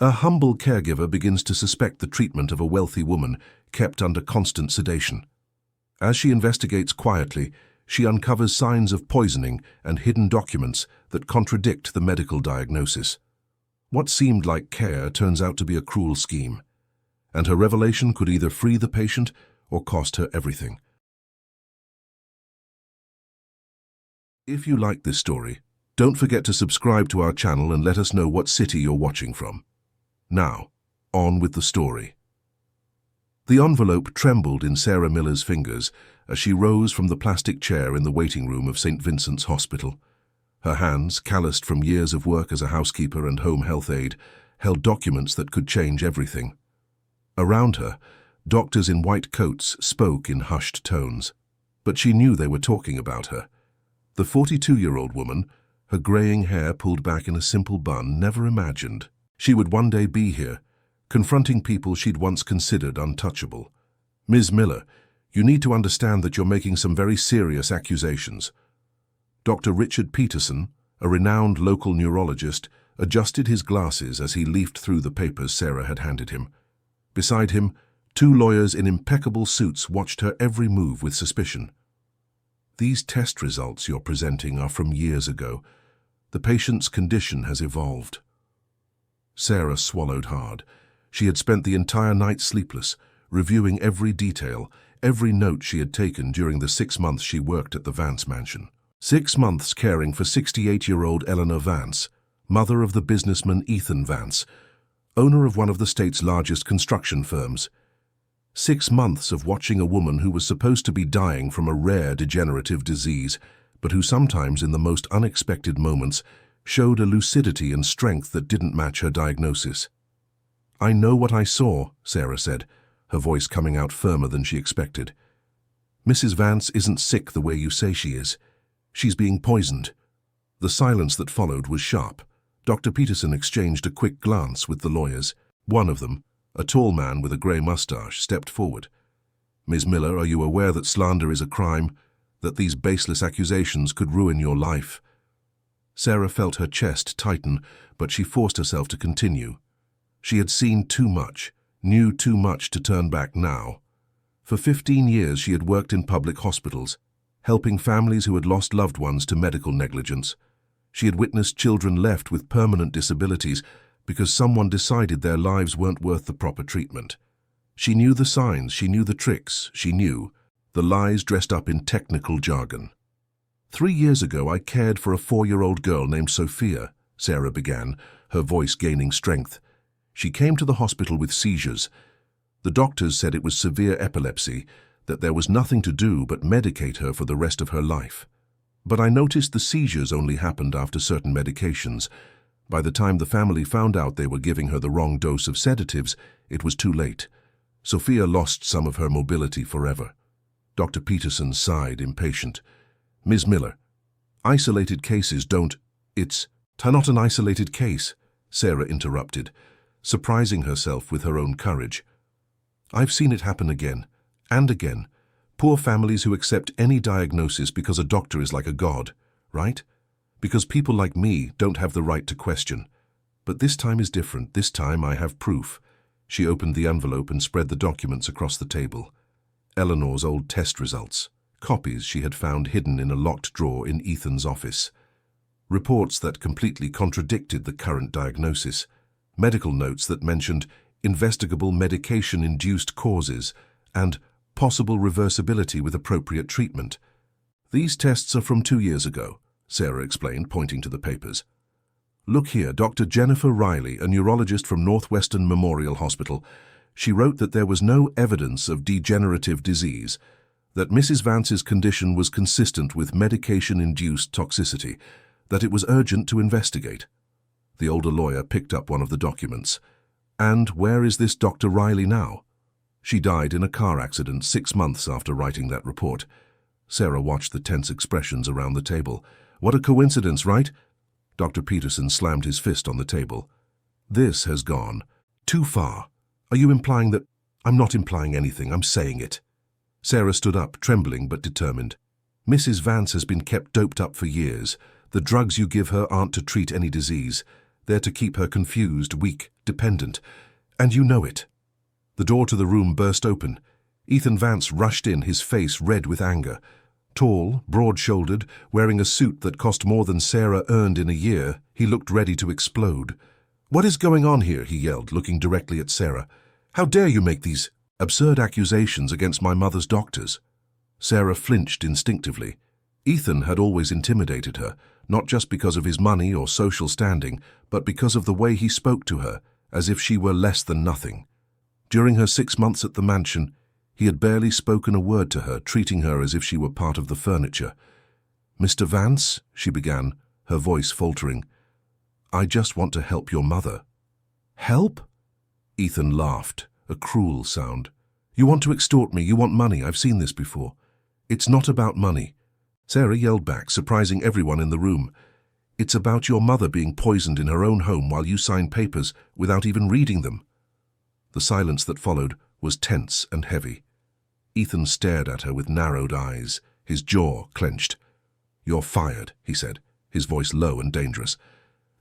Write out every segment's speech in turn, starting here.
A humble caregiver begins to suspect the treatment of a wealthy woman kept under constant sedation. As she investigates quietly, she uncovers signs of poisoning and hidden documents that contradict the medical diagnosis. What seemed like care turns out to be a cruel scheme, and her revelation could either free the patient or cost her everything. If you like this story, don't forget to subscribe to our channel and let us know what city you're watching from. Now, on with the story. The envelope trembled in Sarah Miller's fingers as she rose from the plastic chair in the waiting room of St. Vincent's Hospital. Her hands, calloused from years of work as a housekeeper and home health aide, held documents that could change everything. Around her, doctors in white coats spoke in hushed tones, but she knew they were talking about her. The 42-year-old woman, her graying hair pulled back in a simple bun, never imagined she would one day be here, confronting people she'd once considered untouchable. "Ms. Miller, you need to understand that you're making some very serious accusations." Dr. Richard Peterson, a renowned local neurologist, adjusted his glasses as he leafed through the papers Sarah had handed him. Beside him, two lawyers in impeccable suits watched her every move with suspicion. "These test results you're presenting are from years ago. The patient's condition has evolved." Sarah swallowed hard. She had spent the entire night sleepless, reviewing every detail, every note she had taken during the 6 months she worked at the Vance mansion. 6 months caring for 68-year-old Eleanor Vance, mother of the businessman Ethan Vance, owner of one of the state's largest construction firms. 6 months of watching a woman who was supposed to be dying from a rare degenerative disease, but who sometimes in the most unexpected moments showed a lucidity and strength that didn't match her diagnosis. "I know what I saw," Sarah said, her voice coming out firmer than she expected. "Mrs. Vance isn't sick the way you say she is. She's being poisoned." The silence that followed was sharp. Dr. Peterson exchanged a quick glance with the lawyers. One of them, a tall man with a grey mustache, stepped forward. "Ms. Miller, are you aware that slander is a crime, that these baseless accusations could ruin your life?" Sarah felt her chest tighten, but she forced herself to continue. She had seen too much, knew too much to turn back now. For 15 years she had worked in public hospitals, helping families who had lost loved ones to medical negligence. She had witnessed children left with permanent disabilities because someone decided their lives weren't worth the proper treatment. She knew the signs, she knew the tricks, she knew the lies dressed up in technical jargon. "3 years ago I cared for a 4-year-old girl named Sophia," Sarah began, her voice gaining strength. "She came to the hospital with seizures. The doctors said it was severe epilepsy, that there was nothing to do but medicate her for the rest of her life. But I noticed the seizures only happened after certain medications. By the time the family found out they were giving her the wrong dose of sedatives, it was too late. Sophia lost some of her mobility forever." Dr. Peterson sighed, impatient. "Ms. Miller, isolated cases don't—" "It's not an isolated case," Sarah interrupted, surprising herself with her own courage. "I've seen it happen again and again. Poor families who accept any diagnosis because a doctor is like a god, right? Because people like me don't have the right to question. But this time is different. This time I have proof." She opened the envelope and spread the documents across the table. Eleanor's old test results, copies she had found hidden in a locked drawer in Ethan's office. Reports that completely contradicted the current diagnosis. Medical notes that mentioned investigable medication-induced causes and possible reversibility with appropriate treatment. "These tests are from 2 years ago," Sarah explained, pointing to the papers. "Look here, Dr. Jennifer Riley, a neurologist from Northwestern Memorial Hospital. She wrote that there was no evidence of degenerative disease, that Mrs. Vance's condition was consistent with medication-induced toxicity, that it was urgent to investigate." The older lawyer picked up one of the documents. "And where is this Dr. Riley now?" "She died in a car accident 6 months after writing that report." Sarah watched the tense expressions around the table. "What a coincidence, right?" Dr. Peterson slammed his fist on the table. "This has gone too far. Are you implying that—" "I'm not implying anything, I'm saying it." Sarah stood up, trembling but determined. "Mrs. Vance has been kept doped up for years. The drugs you give her aren't to treat any disease. there to keep her confused, weak, dependent. And you know it. The door to the room burst open. Ethan Vance rushed in, his face red with anger. Tall, broad-shouldered, wearing a suit that cost more than Sarah earned in a year, he looked ready to explode. "What is going on here?" he yelled, looking directly at Sarah. "How dare you make these absurd accusations against my mother's doctors?" Sarah flinched instinctively. Ethan had always intimidated her, not just because of his money or social standing, but because of the way he spoke to her, as if she were less than nothing. During her 6 months at the mansion, he had barely spoken a word to her, treating her as if she were part of the furniture. "Mr. Vance," she began, her voice faltering, "I just want to help your mother." "Help?" Ethan laughed, a cruel sound. "You want to extort me, you want money, I've seen this before." "It's not about money," Sarah yelled back, surprising everyone in the room. "It's about your mother being poisoned in her own home while you signed papers without even reading them." The silence that followed was tense and heavy. Ethan stared at her with narrowed eyes, his jaw clenched. "You're fired," he said, his voice low and dangerous.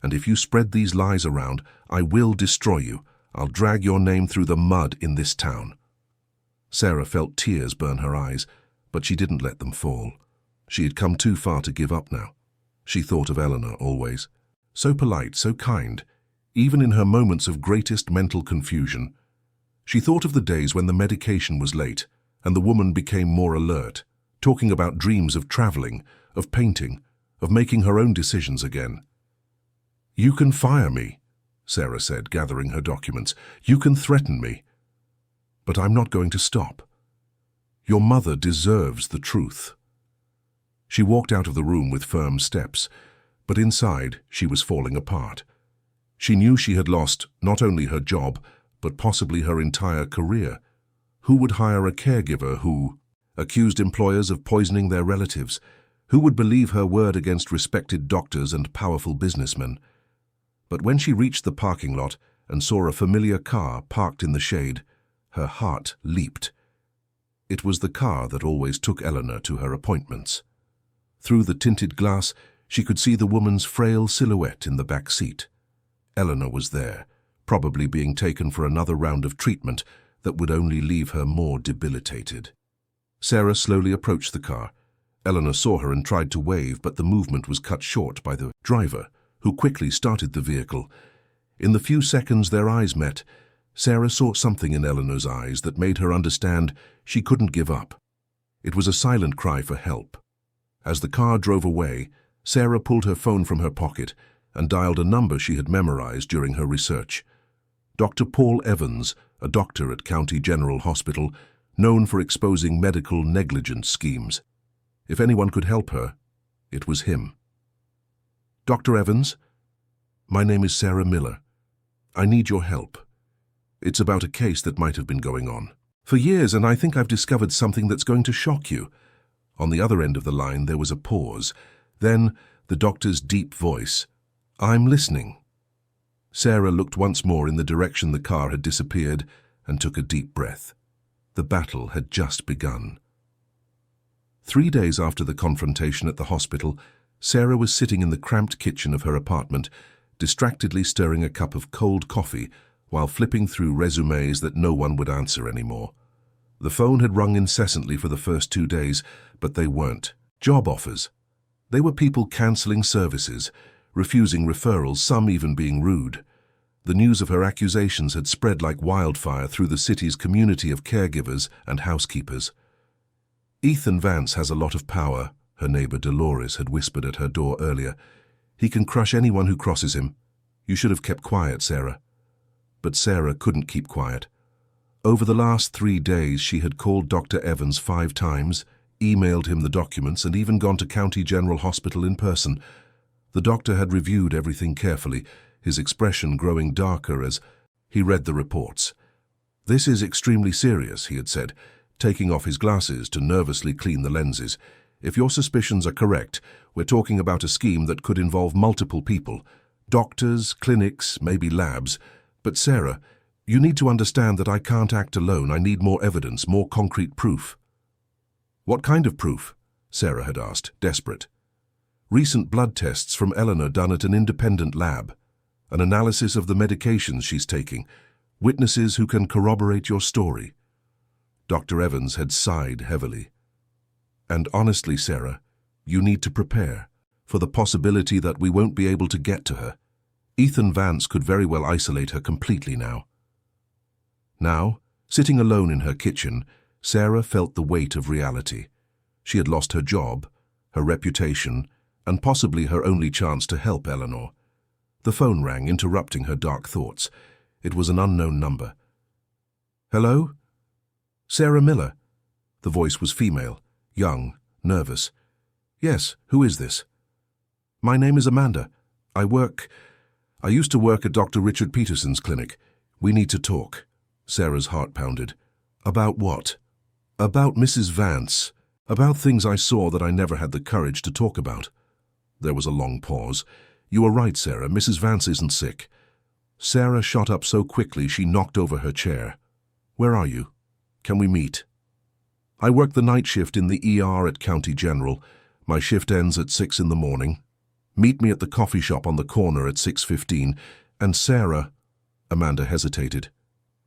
"And if you spread these lies around, I will destroy you. I'll drag your name through the mud in this town." Sarah felt tears burn her eyes, but she didn't let them fall. She had come too far to give up now. She thought of Eleanor always. So polite, so kind, even in her moments of greatest mental confusion. She thought of the days when the medication was late, and the woman became more alert, talking about dreams of traveling, of painting, of making her own decisions again. "You can fire me," Sarah said, gathering her documents. "You can threaten me. But I'm not going to stop. Your mother deserves the truth." She walked out of the room with firm steps, but inside she was falling apart. She knew she had lost not only her job, but possibly her entire career. Who would hire a caregiver who accused employers of poisoning their relatives? Who would believe her word against respected doctors and powerful businessmen? But when she reached the parking lot and saw a familiar car parked in the shade, her heart leaped. It was the car that always took Eleanor to her appointments. Through the tinted glass, she could see the woman's frail silhouette in the back seat. Eleanor was there, probably being taken for another round of treatment that would only leave her more debilitated. Sarah slowly approached the car. Eleanor saw her and tried to wave, but the movement was cut short by the driver, who quickly started the vehicle. In the few seconds their eyes met, Sarah saw something in Eleanor's eyes that made her understand she couldn't give up. It was a silent cry for help. As the car drove away, Sarah pulled her phone from her pocket and dialed a number she had memorized during her research. Dr. Paul Evans, a doctor at County General Hospital, known for exposing medical negligence schemes. If anyone could help her, it was him. "Dr. Evans, my name is Sarah Miller. I need your help. It's about a case that might have been going on for years, and I think I've discovered something that's going to shock you." On the other end of the line there was a pause. Then the doctor's deep voice, "I'm listening." Sarah looked once more in the direction the car had disappeared and took a deep breath. The battle had just begun. 3 days after the confrontation at the hospital, Sarah was sitting in the cramped kitchen of her apartment, distractedly stirring a cup of cold coffee while flipping through resumes that no one would answer anymore. The phone had rung incessantly for the first 2 days, but they weren't job offers. They were people cancelling services, refusing referrals, some even being rude. The news of her accusations had spread like wildfire through the city's community of caregivers and housekeepers. "Ethan Vance has a lot of power," her neighbor Dolores had whispered at her door earlier. "He can crush anyone who crosses him. You should have kept quiet, Sarah." But Sarah couldn't keep quiet. Over the last 3 days, she had called Dr. Evans 5 times, emailed him the documents, and even gone to County General Hospital in person. The doctor had reviewed everything carefully, his expression growing darker as he read the reports. "This is extremely serious," he had said, taking off his glasses to nervously clean the lenses. "If your suspicions are correct, we're talking about a scheme that could involve multiple people, doctors, clinics, maybe labs. But Sarah, you need to understand that I can't act alone. I need more evidence, more concrete proof." "What kind of proof?" Sarah had asked, desperate. "Recent blood tests from Eleanor done at an independent lab." an analysis of the medications she's taking, witnesses who can corroborate your story. Dr. Evans had sighed heavily. And honestly, Sarah, you need to prepare for the possibility that we won't be able to get to her. Ethan Vance could very well isolate her completely now. Now, sitting alone in her kitchen, Sarah felt the weight of reality. She had lost her job, her reputation, and possibly her only chance to help Eleanor. The phone rang, interrupting her dark thoughts. It was an unknown number. Hello? Sarah Miller. The voice was female, young, nervous. Yes, who is this? My name is Amanda. I used to work at Dr. Richard Peterson's clinic. We need to talk. Sarah's heart pounded. About what? About Mrs. Vance. About things I saw that I never had the courage to talk about. There was a long pause. You are right, Sarah. Mrs. Vance isn't sick. Sarah shot up so quickly she knocked over her chair. Where are you? Can we meet? I work the night shift in the ER at County General. My shift ends at 6 in the morning. Meet me at the coffee shop on the corner at 6:15. And Sarah, Amanda hesitated.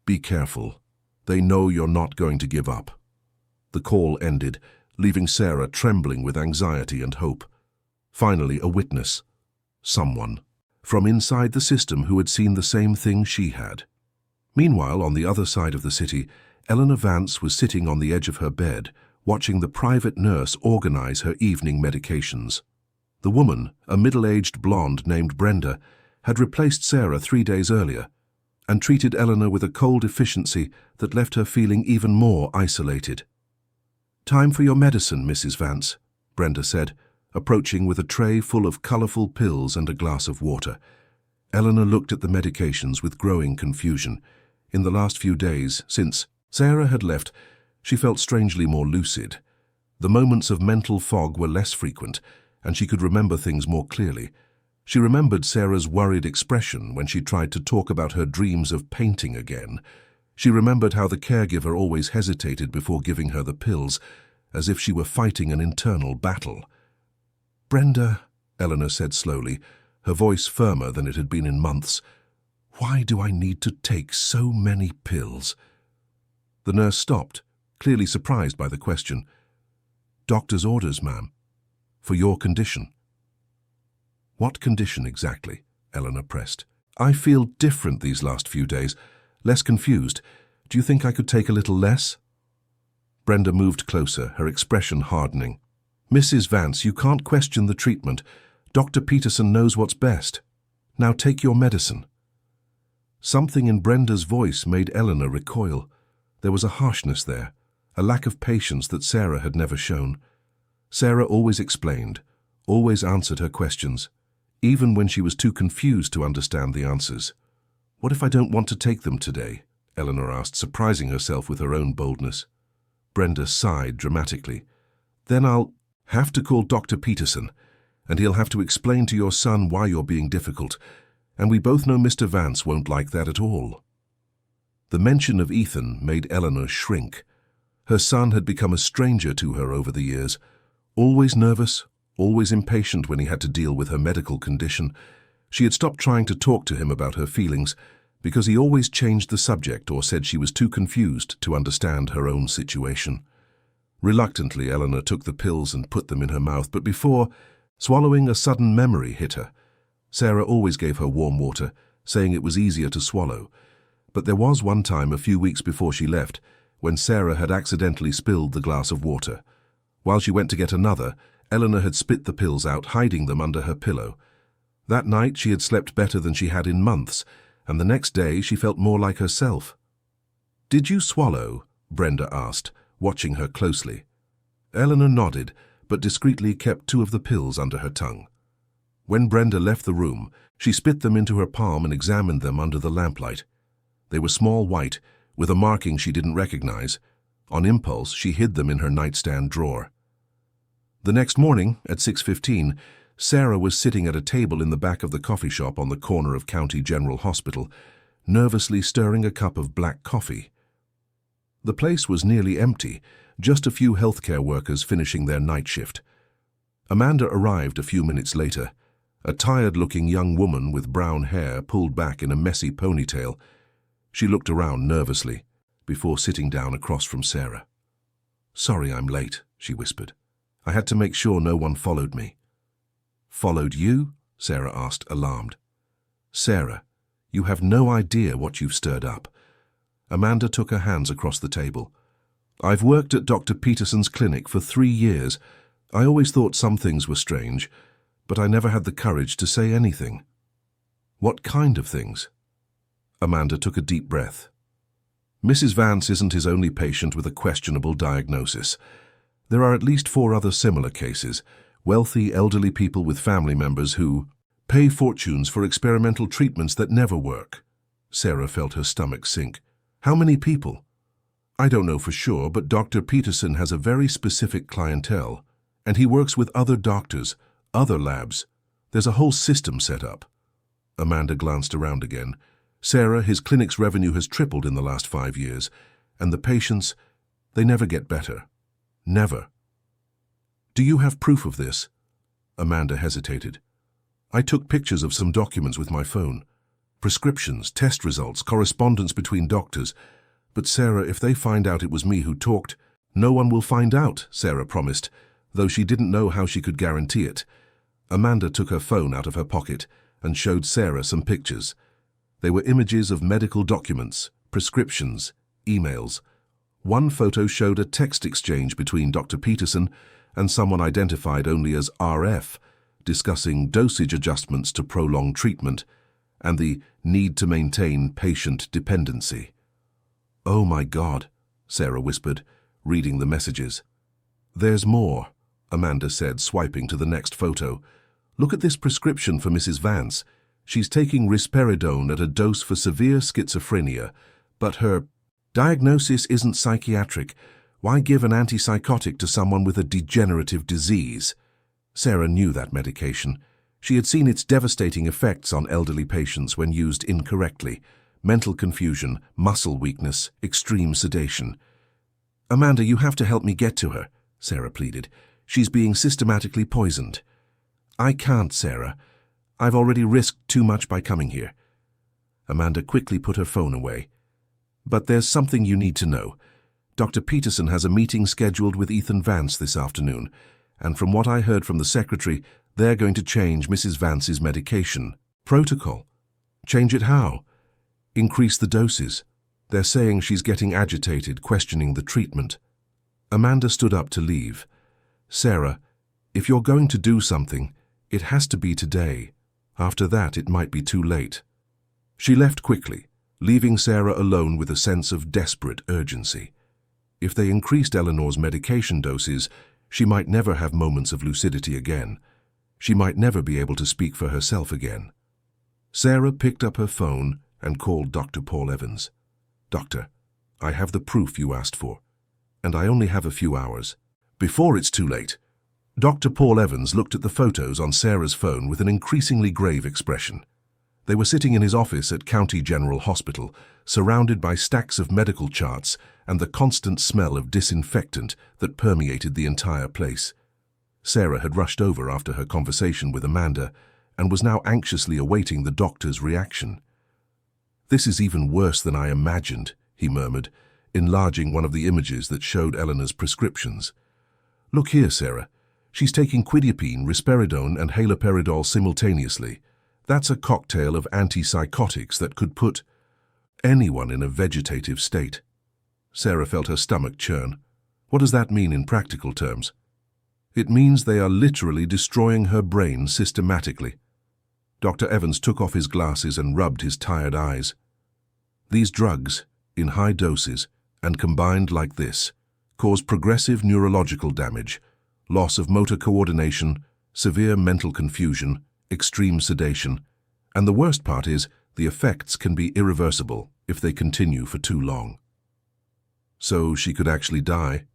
Be careful. They know you're not going to give up. The call ended, leaving Sarah trembling with anxiety and hope. Finally, a witness. Someone from inside the system who had seen the same thing she had. Meanwhile, on the other side of the city, Eleanor Vance was sitting on the edge of her bed, watching the private nurse organize her evening medications. The woman, a middle-aged blonde named Brenda, had replaced Sarah 3 days earlier and treated Eleanor with a cold efficiency that left her feeling even more isolated. Time for your medicine, Mrs. Vance, Brenda said, approaching with a tray full of colorful pills and a glass of water. Eleanor looked at the medications with growing confusion. In the last few days, since Sarah had left, she felt strangely more lucid. The moments of mental fog were less frequent, and she could remember things more clearly. She remembered Sarah's worried expression when she tried to talk about her dreams of painting again. She remembered how the caregiver always hesitated before giving her the pills, as if she were fighting an internal battle. Brenda, Eleanor said slowly, her voice firmer than it had been in months, why do I need to take so many pills? The nurse stopped, clearly surprised by the question. Doctor's orders, ma'am. For your condition. What condition exactly? Eleanor pressed. I feel different these last few days, less confused. Do you think I could take a little less? Brenda moved closer, her expression hardening. Mrs. Vance, you can't question the treatment. Dr. Peterson knows what's best. Now take your medicine. Something in Brenda's voice made Eleanor recoil. There was a harshness there, a lack of patience that Sarah had never shown. Sarah always explained, always answered her questions, even when she was too confused to understand the answers. What if I don't want to take them today? Eleanor asked, surprising herself with her own boldness. Brenda sighed dramatically. Then I'll have to call Dr. Peterson, and he'll have to explain to your son why you're being difficult, and we both know Mr. Vance won't like that at all. The mention of Ethan made Eleanor shrink. Her son had become a stranger to her over the years, always nervous, always impatient when he had to deal with her medical condition. She had stopped trying to talk to him about her feelings because he always changed the subject or said she was too confused to understand her own situation. Reluctantly, Eleanor took the pills and put them in her mouth, but before swallowing, a sudden memory hit her. Sarah always gave her warm water, saying it was easier to swallow. But there was one time a few weeks before she left when Sarah had accidentally spilled the glass of water. While she went to get another, Eleanor had spit the pills out, hiding them under her pillow. That night she had slept better than she had in months, and the next day she felt more like herself. Did you swallow? Brenda asked, watching her closely. Eleanor nodded, but discreetly kept 2 of the pills under her tongue. When Brenda left the room, she spit them into her palm and examined them under the lamplight. They were small white, with a marking she didn't recognize. On impulse, she hid them in her nightstand drawer. The next morning, at 6:15, Sarah was sitting at a table in the back of the coffee shop on the corner of County General Hospital, nervously stirring a cup of black coffee. The place was nearly empty, just a few healthcare workers finishing their night shift. Amanda arrived a few minutes later, a tired-looking young woman with brown hair pulled back in a messy ponytail. She looked around nervously before sitting down across from Sarah. "Sorry I'm late," she whispered. "I had to make sure no one followed me." "Followed you?" Sarah asked, alarmed. "Sarah, you have no idea what you've stirred up." Amanda took her hands across the table. "I've worked at Dr. Peterson's clinic for 3 years. I always thought some things were strange, but I never had the courage to say anything." "What kind of things?" Amanda took a deep breath. "Mrs. Vance isn't his only patient with a questionable diagnosis. There are at least 4 other similar cases, wealthy elderly people with family members who pay fortunes for experimental treatments that never work." Sarah felt her stomach sink. "How many people?" "I don't know for sure, but Dr. Peterson has a very specific clientele, and he works with other doctors, other labs. There's a whole system set up." Amanda glanced around again. "Sarah, his clinic's revenue has tripled in the last 5 years, and the patients, they never get better. Never." "Do you have proof of this?" Amanda hesitated. "I took pictures of some documents with my phone. Prescriptions, test results, correspondence between doctors. But Sarah, if they find out it was me who talked—" "No one will find out," Sarah promised, though she didn't know how she could guarantee it. Amanda took her phone out of her pocket and showed Sarah some pictures. They were images of medical documents, prescriptions, emails. One photo showed a text exchange between Dr. Peterson and someone identified only as RF, discussing dosage adjustments to prolong treatment and the need to maintain patient dependency. "Oh my God," Sarah whispered, reading the messages. "There's more," Amanda said, swiping to the next photo. "Look at this prescription for Mrs. Vance. She's taking risperidone at a dose for severe schizophrenia, but her diagnosis isn't psychiatric. Why give an antipsychotic to someone with a degenerative disease?" Sarah knew that medication. She had seen its devastating effects on elderly patients when used incorrectly: mental confusion, muscle weakness, extreme sedation. "Amanda, you have to help me get to her," Sarah pleaded. "She's being systematically poisoned." "I can't, Sarah. I've already risked too much by coming here." Amanda quickly put her phone away. "But there's something you need to know. Dr. Peterson has a meeting scheduled with Ethan Vance this afternoon, and from what I heard from the secretary, they're going to change Mrs. Vance's medication protocol." "Change it how?" "Increase the doses. They're saying she's getting agitated, questioning the treatment." Amanda stood up to leave. "Sarah, if you're going to do something, it has to be today. After that, it might be too late." She left quickly, leaving Sarah alone with a sense of desperate urgency. If they increased Eleanor's medication doses, she might never have moments of lucidity again. She might never be able to speak for herself again. Sarah picked up her phone and called Dr. Paul Evans. "Doctor, I have the proof you asked for, and I only have a few hours. Before it's too late." Dr. Paul Evans looked at the photos on Sarah's phone with an increasingly grave expression. They were sitting in his office at County General Hospital, surrounded by stacks of medical charts and the constant smell of disinfectant that permeated the entire place. Sarah had rushed over after her conversation with Amanda and was now anxiously awaiting the doctor's reaction. "This is even worse than I imagined," he murmured, enlarging one of the images that showed Eleanor's prescriptions. "Look here, Sarah. She's taking quetiapine, risperidone, and haloperidol simultaneously. That's a cocktail of antipsychotics that could put anyone in a vegetative state." Sarah felt her stomach churn. "What does that mean in practical terms?" "It means they are literally destroying her brain systematically." Dr. Evans took off his glasses and rubbed his tired eyes. "These drugs, in high doses, and combined like this, cause progressive neurological damage, loss of motor coordination, severe mental confusion, extreme sedation, and the worst part is the effects can be irreversible if they continue for too long." "So she could actually die?"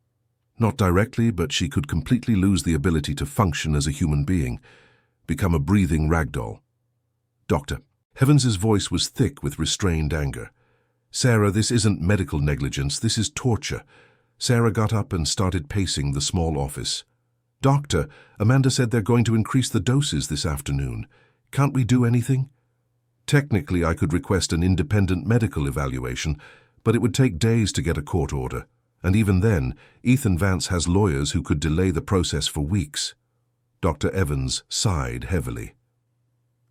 "Not directly, but she could completely lose the ability to function as a human being, become a breathing ragdoll." "Doctor." Evans's voice was thick with restrained anger. "Sarah, this isn't medical negligence, this is torture." Sarah got up and started pacing the small office. Doctor, Amanda said they're going to increase the doses this afternoon. Can't we do anything? Technically, I could request an independent medical evaluation, but it would take days to get a court order. And even then, Ethan Vance has lawyers who could delay the process for weeks. Dr. Evans sighed heavily.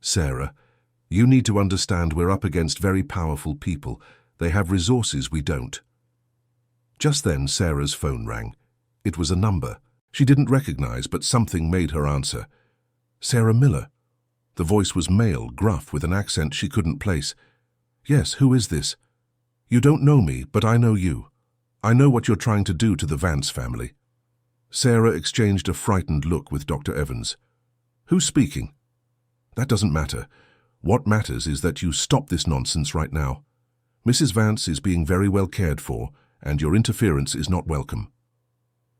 Sarah, you need to understand we're up against very powerful people. They have resources we don't. Just then, Sarah's phone rang. It was a number she didn't recognize, but something made her answer. Sarah Miller. The voice was male, gruff, with an accent she couldn't place. Yes, who is this? You don't know me, but I know you. I know what you're trying to do to the Vance family. Sarah exchanged a frightened look with Dr. Evans. Who's speaking? That doesn't matter. What matters is that you stop this nonsense right now. Mrs. Vance is being very well cared for, and your interference is not welcome.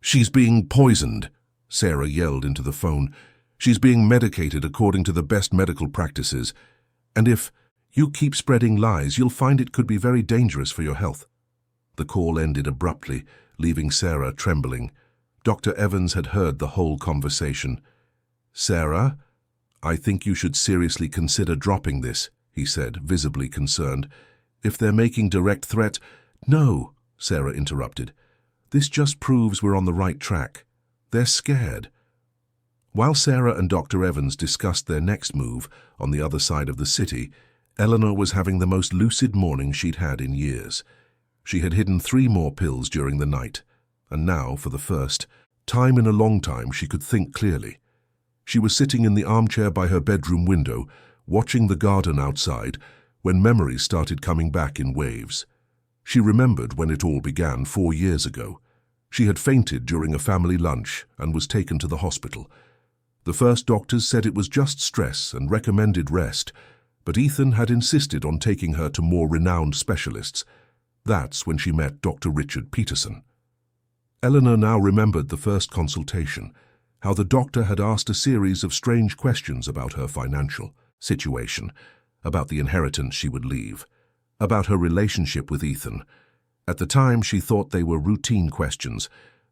She's being poisoned, Sarah yelled into the phone. She's being medicated according to the best medical practices. And if you keep spreading lies, you'll find it could be very dangerous for your health. The call ended abruptly, leaving Sarah trembling. Dr. Evans had heard the whole conversation. Sarah, I think you should seriously consider dropping this, he said, visibly concerned. If they're making direct threat— No, Sarah interrupted. This just proves we're on the right track. They're scared. While Sarah and Dr. Evans discussed their next move on the other side of the city, Eleanor was having the most lucid morning she'd had in years. She had hidden 3 more pills during the night, and now, for the first time in a long time, she could think clearly. She was sitting in the armchair by her bedroom window, watching the garden outside, when memories started coming back in waves. She remembered when it all began 4 years ago. She had fainted during a family lunch and was taken to the hospital. The first doctors said it was just stress and recommended rest, but Ethan had insisted on taking her to more renowned specialists. That's when she met Dr. Richard Peterson. Eleanor now remembered the first consultation, how the doctor had asked a series of strange questions about her financial situation, about the inheritance she would leave, about her relationship with Ethan. At the time, she thought they were routine questions,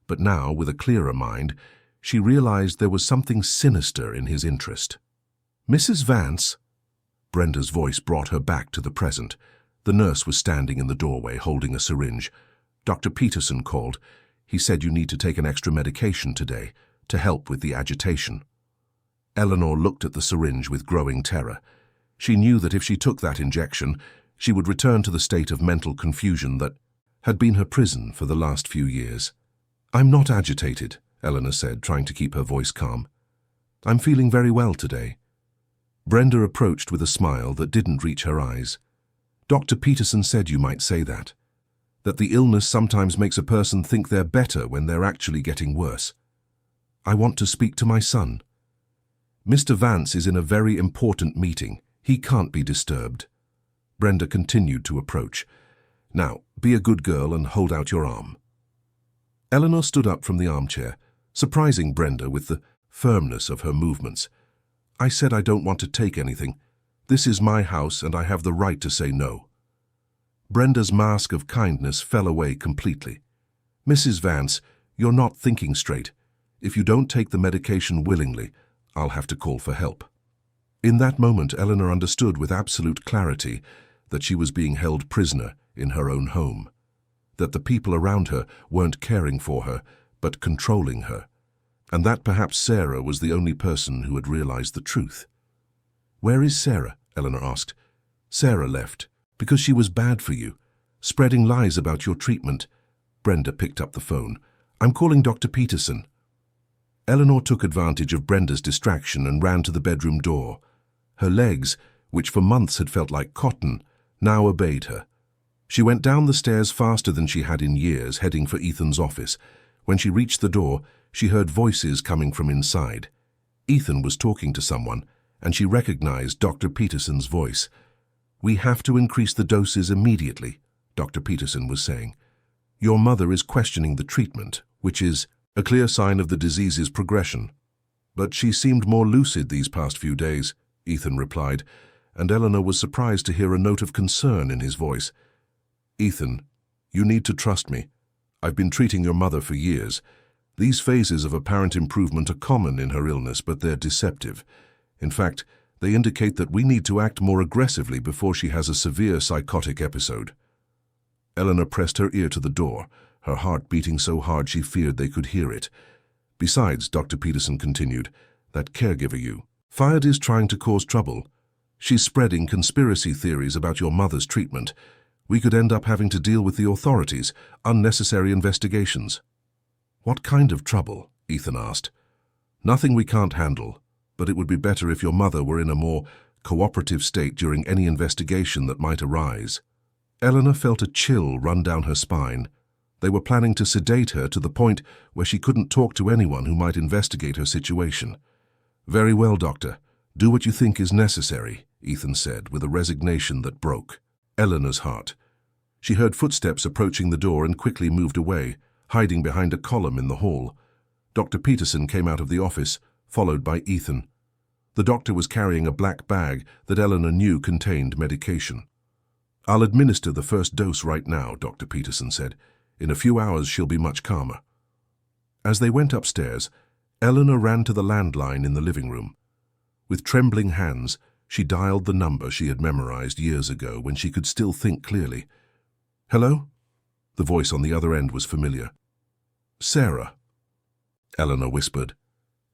but now, with a clearer mind, she realized there was something sinister in his interest. Mrs. Vance? Brenda's voice brought her back to the present. The nurse was standing in the doorway, holding a syringe. Dr. Peterson called. He said you need to take an extra medication today to help with the agitation. Eleanor looked at the syringe with growing terror. She knew that if she took that injection, she would return to the state of mental confusion that had been her prison for the last few years. I'm not agitated, Eleanor said, trying to keep her voice calm. I'm feeling very well today. Brenda approached with a smile that didn't reach her eyes. Dr. Peterson said you might say that the illness sometimes makes a person think they're better when they're actually getting worse. I want to speak to my son. Mr. Vance is in a very important meeting. He can't be disturbed. Brenda continued to approach. Now, be a good girl and hold out your arm. Eleanor stood up from the armchair, surprising Brenda with the firmness of her movements. I said I don't want to take anything. This is my house and I have the right to say no. Brenda's mask of kindness fell away completely. Mrs. Vance, you're not thinking straight. If you don't take the medication willingly, I'll have to call for help. In that moment, Eleanor understood with absolute clarity that she was being held prisoner in her own home, that the people around her weren't caring for her, but controlling her, and that perhaps Sarah was the only person who had realized the truth. Where is Sarah? Eleanor asked. Sarah left, because she was bad for you, spreading lies about your treatment. Brenda picked up the phone. I'm calling Dr. Peterson. Eleanor took advantage of Brenda's distraction and ran to the bedroom door. Her legs, which for months had felt like cotton, now obeyed her. She went down the stairs faster than she had in years, heading for Ethan's office. When she reached the door, she heard voices coming from inside. Ethan was talking to someone, and she recognized Dr. Peterson's voice. We have to increase the doses immediately, Dr. Peterson was saying. Your mother is questioning the treatment, which is a clear sign of the disease's progression. But she seemed more lucid these past few days, Ethan replied, and Eleanor was surprised to hear a note of concern in his voice. Ethan, you need to trust me. I've been treating your mother for years. These phases of apparent improvement are common in her illness, but they're deceptive. In fact, they indicate that we need to act more aggressively before she has a severe psychotic episode. Eleanor pressed her ear to the door, her heart beating so hard she feared they could hear it. Besides, Dr. Peterson continued, that caregiver you fired is trying to cause trouble. She's spreading conspiracy theories about your mother's treatment. We could end up having to deal with the authorities, unnecessary investigations. What kind of trouble? Ethan asked. Nothing we can't handle, but it would be better if your mother were in a more cooperative state during any investigation that might arise. Eleanor felt a chill run down her spine. They were planning to sedate her to the point where she couldn't talk to anyone who might investigate her situation. Very well, Doctor. Do what you think is necessary, Ethan said with a resignation that broke Eleanor's heart. She heard footsteps approaching the door and quickly moved away, hiding behind a column in the hall. Dr. Peterson came out of the office, followed by Ethan. The doctor was carrying a black bag that Eleanor knew contained medication. I'll administer the first dose right now, Dr. Peterson said. In a few hours she'll be much calmer. As they went upstairs, Eleanor ran to the landline in the living room. With trembling hands, she dialed the number she had memorized years ago when she could still think clearly. Hello? The voice on the other end was familiar. Sarah, Eleanor whispered.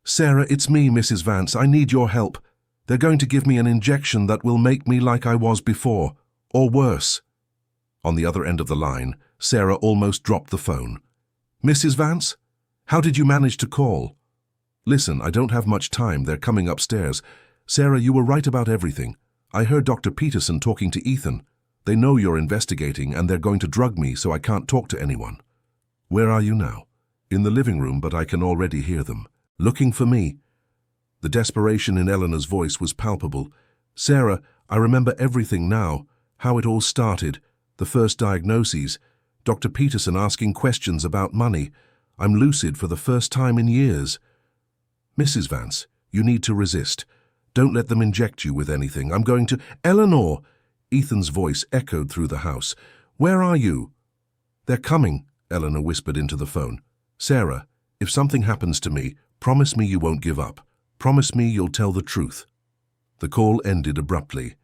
Sarah, it's me, Mrs. Vance. I need your help. They're going to give me an injection that will make me like I was before, or worse. On the other end of the line, Sarah almost dropped the phone. Mrs. Vance? How did you manage to call? Listen, I don't have much time. They're coming upstairs. Sarah, you were right about everything. I heard Dr. Peterson talking to Ethan. They know you're investigating and they're going to drug me so I can't talk to anyone. Where are you now? In the living room, but I can already hear them. Looking for me. The desperation in Eleanor's voice was palpable. Sarah, I remember everything now. How it all started. The first diagnoses. Dr. Peterson asking questions about money. I'm lucid for the first time in years. Mrs. Vance, you need to resist. Don't let them inject you with anything. I'm going to... Eleanor! Ethan's voice echoed through the house. Where are you? They're coming, Eleanor whispered into the phone. Sarah, if something happens to me, promise me you won't give up. Promise me you'll tell the truth. The call ended abruptly,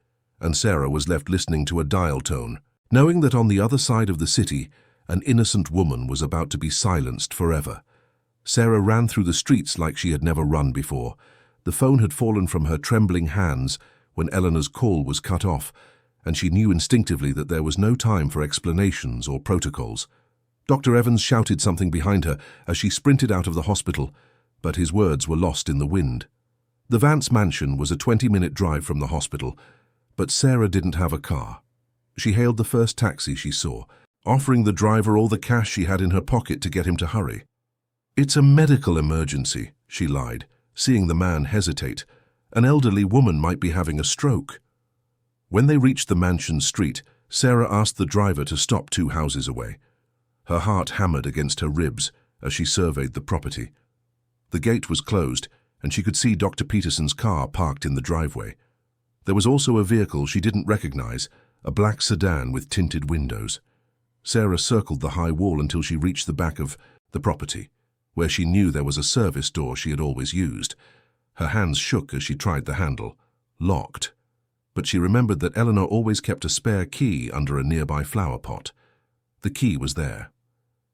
and Sarah was left listening to a dial tone, knowing that on the other side of the city, an innocent woman was about to be silenced forever. Sarah ran through the streets like she had never run before. The phone had fallen from her trembling hands when Eleanor's call was cut off, and she knew instinctively that there was no time for explanations or protocols. Dr. Evans shouted something behind her as she sprinted out of the hospital, but his words were lost in the wind. The Vance mansion was a 20-minute drive from the hospital, but Sarah didn't have a car. She hailed the first taxi she saw, offering the driver all the cash she had in her pocket to get him to hurry. It's a medical emergency, she lied, seeing the man hesitate. An elderly woman might be having a stroke. When they reached the mansion street, Sarah asked the driver to stop 2 houses away. Her heart hammered against her ribs as she surveyed the property. The gate was closed, and she could see Dr. Peterson's car parked in the driveway. There was also a vehicle she didn't recognize, a black sedan with tinted windows. Sarah circled the high wall until she reached the back of the property, where she knew there was a service door she had always used. Her hands shook as she tried the handle. Locked. But she remembered that Eleanor always kept a spare key under a nearby flower pot. The key was there.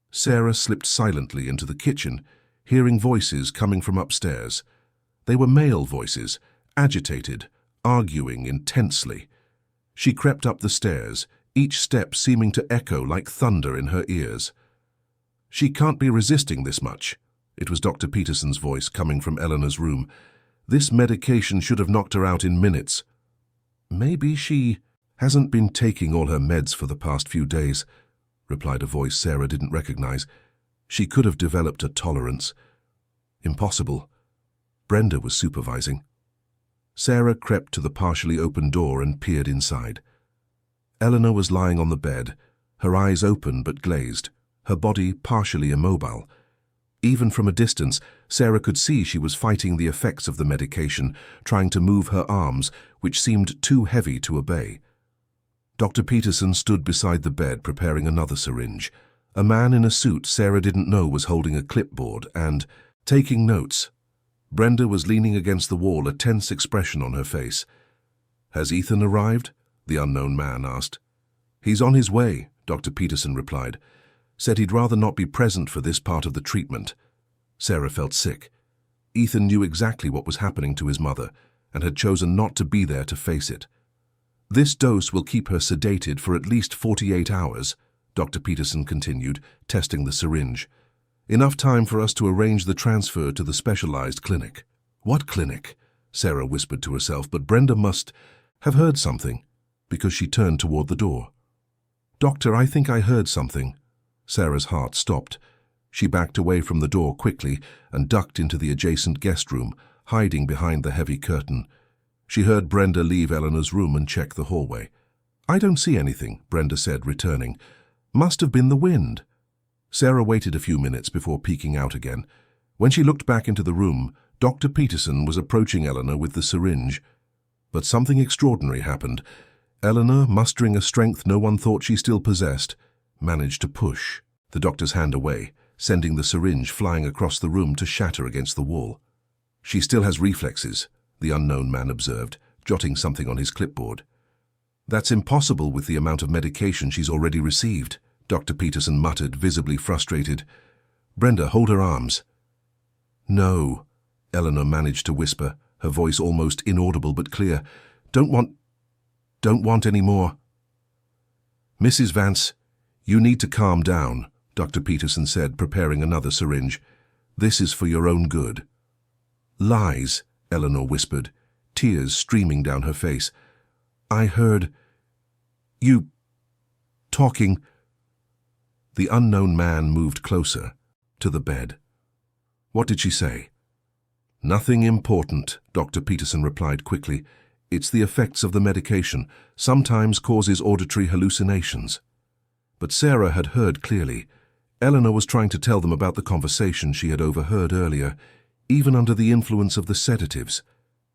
Sarah slipped silently into the kitchen, hearing voices coming from upstairs. They were male voices, agitated, arguing intensely. She crept up the stairs, each step seeming to echo like thunder in her ears. She can't be resisting this much. It was Dr. Peterson's voice coming from Eleanor's room. This medication should have knocked her out in minutes. Maybe she hasn't been taking all her meds for the past few days, replied a voice Sarah didn't recognize. She could have developed a tolerance. Impossible. Brenda was supervising. Sarah crept to the partially open door and peered inside. Eleanor was lying on the bed, her eyes open but glazed, her body partially immobile. Even from a distance, Sarah could see she was fighting the effects of the medication, trying to move her arms, which seemed too heavy to obey. Dr. Peterson stood beside the bed preparing another syringe. A man in a suit Sarah didn't know was holding a clipboard and taking notes. Brenda was leaning against the wall, a tense expression on her face. "Has Ethan arrived?" the unknown man asked. "He's on his way," Dr. Peterson replied. "Said he'd rather not be present for this part of the treatment." Sarah felt sick. Ethan knew exactly what was happening to his mother and had chosen not to be there to face it. "This dose will keep her sedated for at least 48 hours, Dr. Peterson continued, testing the syringe. "Enough time for us to arrange the transfer to the specialized clinic." "What clinic?" Sarah whispered to herself, but Brenda must have heard something, because she turned toward the door. "Doctor, I think I heard something." Sarah's heart stopped. She backed away from the door quickly and ducked into the adjacent guest room, hiding behind the heavy curtain. She heard Brenda leave Eleanor's room and check the hallway. "I don't see anything," Brenda said, returning. "Must have been the wind." Sarah waited a few minutes before peeking out again. When she looked back into the room, Dr. Peterson was approaching Eleanor with the syringe. But something extraordinary happened. Eleanor, mustering a strength no one thought she still possessed, managed to push the doctor's hand away, sending the syringe flying across the room to shatter against the wall. "She still has reflexes," the unknown man observed, jotting something on his clipboard. "That's impossible with the amount of medication she's already received," Dr. Peterson muttered, visibly frustrated. "Brenda, hold her arms." "No," Eleanor managed to whisper, her voice almost inaudible but clear. Don't want any more." "Mrs. Vance, you need to calm down," Dr. Peterson said, preparing another syringe. "This is for your own good." "Lies," Eleanor whispered, tears streaming down her face. "I heard you talking." The unknown man moved closer, to the bed. "What did she say?" "Nothing important," Dr. Peterson replied quickly. "It's the effects of the medication, sometimes causes auditory hallucinations." But Sarah had heard clearly. Eleanor was trying to tell them about the conversation she had overheard earlier, even under the influence of the sedatives.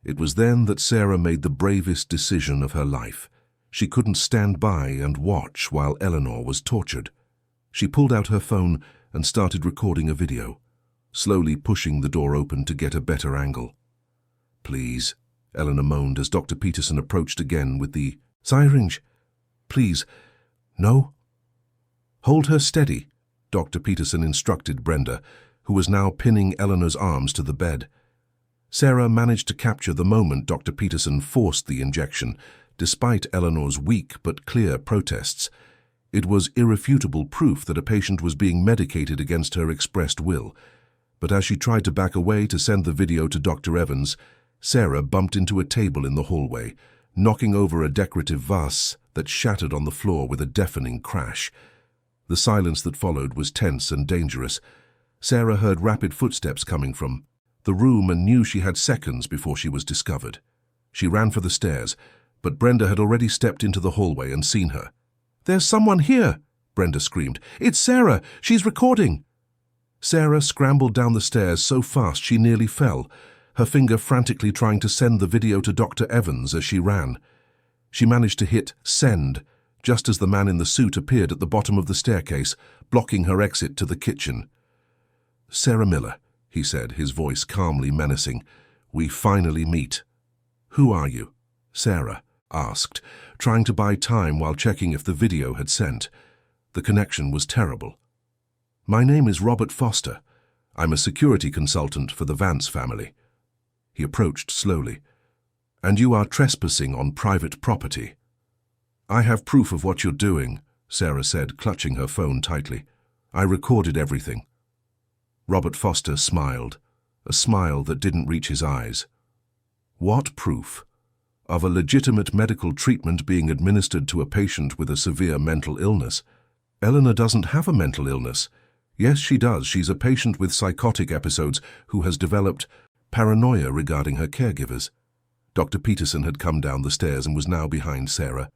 It was then that Sarah made the bravest decision of her life. She couldn't stand by and watch while Eleanor was tortured. She pulled out her phone and started recording a video, slowly pushing the door open to get a better angle. "Please," Eleanor moaned as Dr. Peterson approached again with the syringe. "Please, no." "Hold her steady," Dr. Peterson instructed Brenda, who was now pinning Eleanor's arms to the bed. Sarah managed to capture the moment Dr. Peterson forced the injection, despite Eleanor's weak but clear protests. It was irrefutable proof that a patient was being medicated against her expressed will. But as she tried to back away to send the video to Dr. Evans, Sarah bumped into a table in the hallway, knocking over a decorative vase that shattered on the floor with a deafening crash. The silence that followed was tense and dangerous. Sarah heard rapid footsteps coming from the room and knew she had seconds before she was discovered. She ran for the stairs, but Brenda had already stepped into the hallway and seen her. "There's someone here!" Brenda screamed. "It's Sarah! She's recording!" Sarah scrambled down the stairs so fast she nearly fell, her finger frantically trying to send the video to Dr. Evans as she ran. She managed to hit send, just as the man in the suit appeared at the bottom of the staircase, blocking her exit to the kitchen. "Sarah Miller," he said, his voice calmly menacing. "We finally meet." "Who are you?" Sarah asked, trying to buy time while checking if the video had sent. The connection was terrible. "My name is Robert Foster. I'm a security consultant for the Vance family." He approached slowly. "And you are trespassing on private property." "I have proof of what you're doing," Sarah said, clutching her phone tightly. "I recorded everything." Robert Foster smiled, a smile that didn't reach his eyes. "What proof? Of a legitimate medical treatment being administered to a patient with a severe mental illness? Eleanor doesn't have a mental illness. Yes, she does. She's a patient with psychotic episodes who has developed paranoia regarding her caregivers." Dr. Peterson had come down the stairs and was now behind Sarah.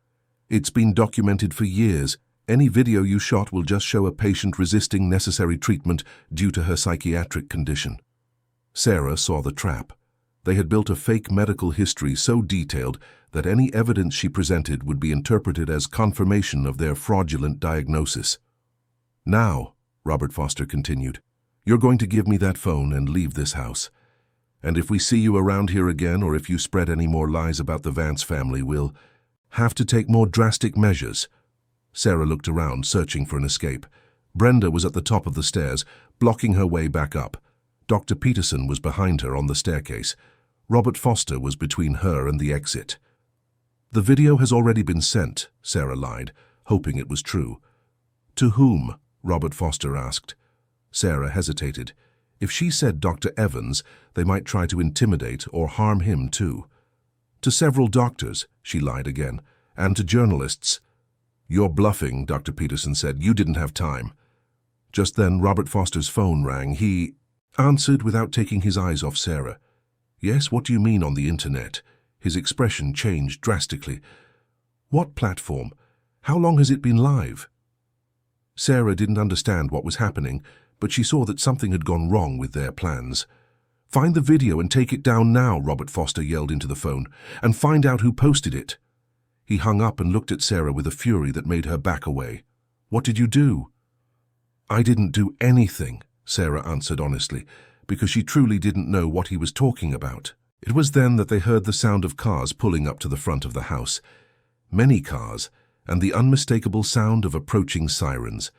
"It's been documented for years. Any video you shot will just show a patient resisting necessary treatment due to her psychiatric condition." Sarah saw the trap. They had built a fake medical history so detailed that any evidence she presented would be interpreted as confirmation of their fraudulent diagnosis. Now, Robert Foster continued, you're going to give me that phone and leave this house. And if we see you around here again, or if you spread any more lies about the Vance family, we'll have to take more drastic measures. Sarah looked around, searching for an escape. Brenda was at the top of the stairs, blocking her way back up. Dr. Peterson was behind her on the staircase. Robert Foster was between her and the exit. The video has already been sent, Sarah lied, hoping it was true. To whom? Robert Foster asked. Sarah hesitated. If she said Dr. Evans, they might try to intimidate or harm him too. To several doctors, she lied again, and to journalists. You're bluffing, Dr. Peterson said. You didn't have time. Just then, Robert Foster's phone rang. He answered without taking his eyes off Sarah. Yes, what do you mean on the internet? His expression changed drastically. What platform? How long has it been live? Sarah didn't understand what was happening, but she saw that something had gone wrong with their plans. Find the video and take it down now, Robert Foster yelled into the phone, and find out who posted it. He hung up and looked at Sarah with a fury that made her back away. What did you do? I didn't do anything, Sarah answered honestly, because she truly didn't know what he was talking about. It was then that they heard the sound of cars pulling up to the front of the house. Many cars, and the unmistakable sound of approaching sirens.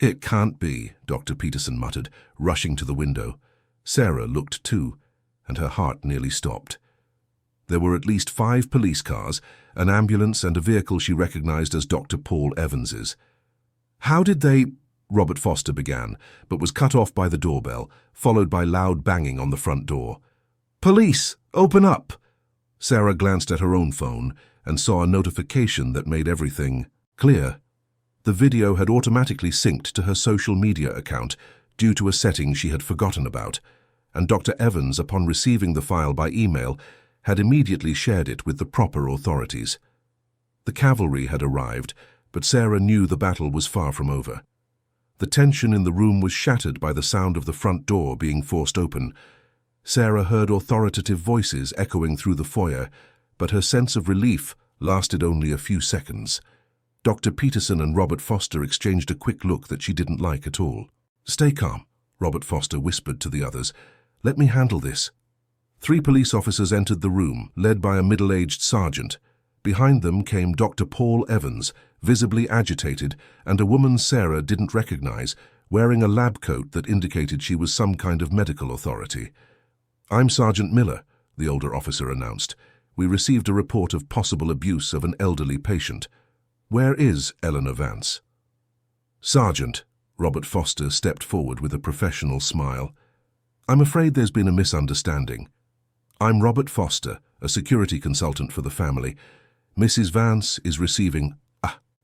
It can't be, Dr. Peterson muttered, rushing to the window. Sarah looked too, and her heart nearly stopped. There were at least 5 police cars, an ambulance and a vehicle she recognized as Dr. Paul Evans's. How did they... Robert Foster began, but was cut off by the doorbell, followed by loud banging on the front door. Police! Open up! Sarah glanced at her own phone and saw a notification that made everything clear. The video had automatically synced to her social media account due to a setting she had forgotten about, and Dr. Evans, upon receiving the file by email, had immediately shared it with the proper authorities. The cavalry had arrived, but Sarah knew the battle was far from over. The tension in the room was shattered by the sound of the front door being forced open. Sarah heard authoritative voices echoing through the foyer, but her sense of relief lasted only a few seconds. Dr. Peterson and Robert Foster exchanged a quick look that she didn't like at all. Stay calm, Robert Foster whispered to the others. Let me handle this. 3 police officers entered the room, led by a middle-aged sergeant. Behind them came Dr. Paul Evans, visibly agitated, and a woman Sarah didn't recognize, wearing a lab coat that indicated she was some kind of medical authority. I'm Sergeant Miller, the older officer announced. We received a report of possible abuse of an elderly patient. Where is Eleanor Vance? Sergeant, Robert Foster stepped forward with a professional smile. I'm afraid there's been a misunderstanding. I'm Robert Foster, a security consultant for the family. Mrs. Vance is receiving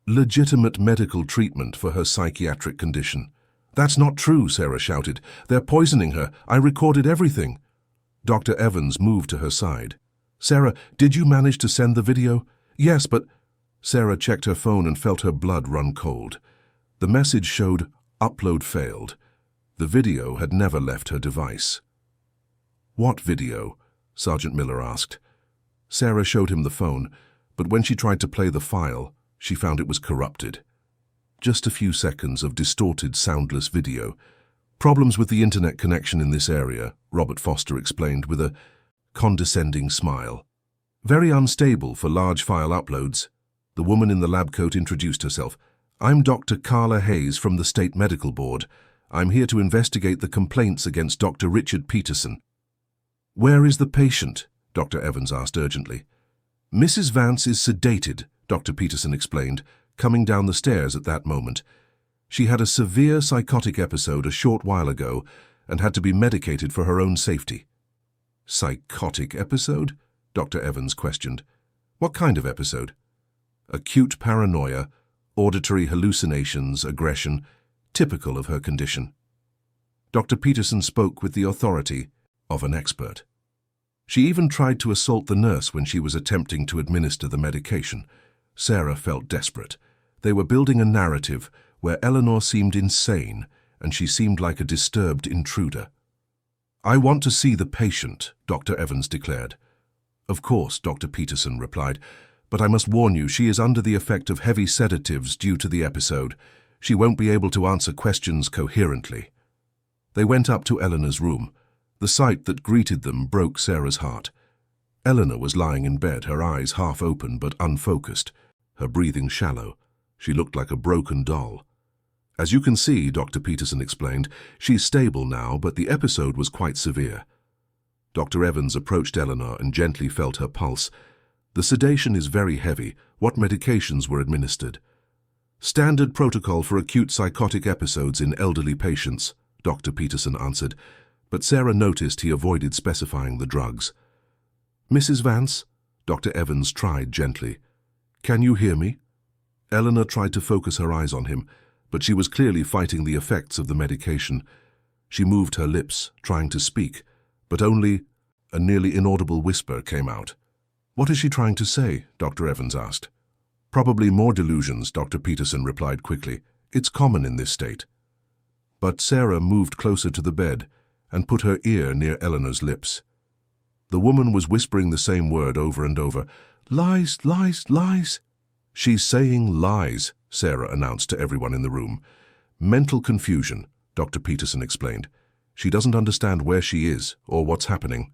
legitimate medical treatment for her psychiatric condition. That's not true, Sarah shouted. They're poisoning her. I recorded everything. Dr. Evans moved to her side. Sarah, did you manage to send the video? Yes, but... Sarah checked her phone and felt her blood run cold. The message showed upload failed. The video had never left her device. What video? Sergeant Miller asked. Sarah showed him the phone, but when she tried to play the file, she found it was corrupted. Just a few seconds of distorted, soundless video. Problems with the internet connection in this area, Robert Foster explained with a condescending smile. Very unstable for large file uploads. The woman in the lab coat introduced herself. I'm Dr. Carla Hayes from the State Medical Board. I'm here to investigate the complaints against Dr. Richard Peterson. Where is the patient? Dr. Evans asked urgently. Mrs. Vance is sedated, Dr. Peterson explained, coming down the stairs at that moment. She had a severe psychotic episode a short while ago and had to be medicated for her own safety. Psychotic episode? Dr. Evans questioned. What kind of episode? Acute paranoia, auditory hallucinations, aggression, typical of her condition. Dr. Peterson spoke with the authority of an expert. She even tried to assault the nurse when she was attempting to administer the medication. Sarah felt desperate. They were building a narrative where Eleanor seemed insane and she seemed like a disturbed intruder. I want to see the patient, Dr. Evans declared. Of course, Dr. Peterson replied, but I must warn you she is under the effect of heavy sedatives due to the episode. She won't be able to answer questions coherently. They went up to Eleanor's room. The sight that greeted them broke Sarah's heart. Eleanor was lying in bed, her eyes half open but unfocused, her breathing shallow. She looked like a broken doll. As you can see, Dr. Peterson explained, she's stable now, but the episode was quite severe. Dr. Evans approached Eleanor and gently felt her pulse. The sedation is very heavy. What medications were administered? Standard protocol for acute psychotic episodes in elderly patients, Dr. Peterson answered, but Sarah noticed he avoided specifying the drugs. Mrs. Vance, Dr. Evans tried gently. Can you hear me? Eleanor tried to focus her eyes on him, but she was clearly fighting the effects of the medication. She moved her lips, trying to speak, but only a nearly inaudible whisper came out. What is she trying to say? Dr. Evans asked. Probably more delusions, Dr. Peterson replied quickly. It's common in this state. But Sarah moved closer to the bed and put her ear near Eleanor's lips. The woman was whispering the same word over and over. Lies, lies, lies. She's saying lies, Sarah announced to everyone in the room. Mental confusion, Dr. Peterson explained. She doesn't understand where she is or what's happening.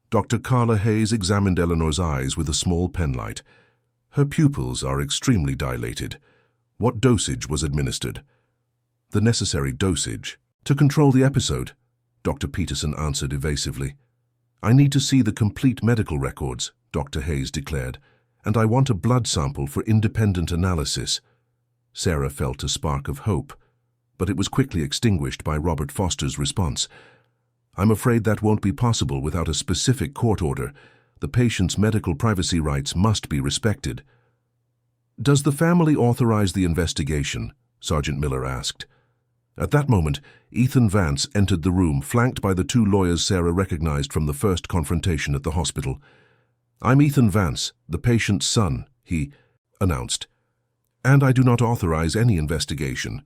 Dr. Carla Hayes examined Eleanor's eyes with a small penlight. Her pupils are extremely dilated. What dosage was administered? The necessary dosage. To control the episode, Dr. Peterson answered evasively. I need to see the complete medical records, Dr. Hayes declared, and I want a blood sample for independent analysis. Sarah felt a spark of hope, but it was quickly extinguished by Robert Foster's response. I'm afraid that won't be possible without a specific court order. The patient's medical privacy rights must be respected. Does the family authorize the investigation? Sergeant Miller asked. At that moment, Ethan Vance entered the room, flanked by the two lawyers Sarah recognized from the first confrontation at the hospital. I'm Ethan Vance, the patient's son, he announced. And I do not authorize any investigation.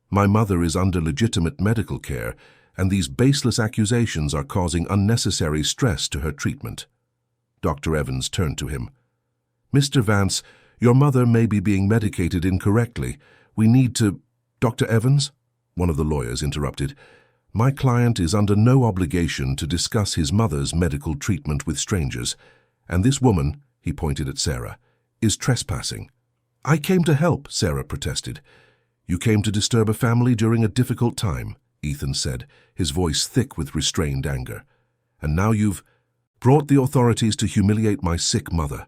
My mother is under legitimate medical care, and these baseless accusations are causing unnecessary stress to her treatment. Dr. Evans turned to him. Mr. Vance, your mother may be being medicated incorrectly. We need to... Dr. Evans? One of the lawyers interrupted. My client is under no obligation to discuss his mother's medical treatment with strangers, and this woman, he pointed at Sarah, is trespassing. I came to help, Sarah protested. You came to disturb a family during a difficult time, Ethan said, his voice thick with restrained anger. And now you've brought the authorities to humiliate my sick mother.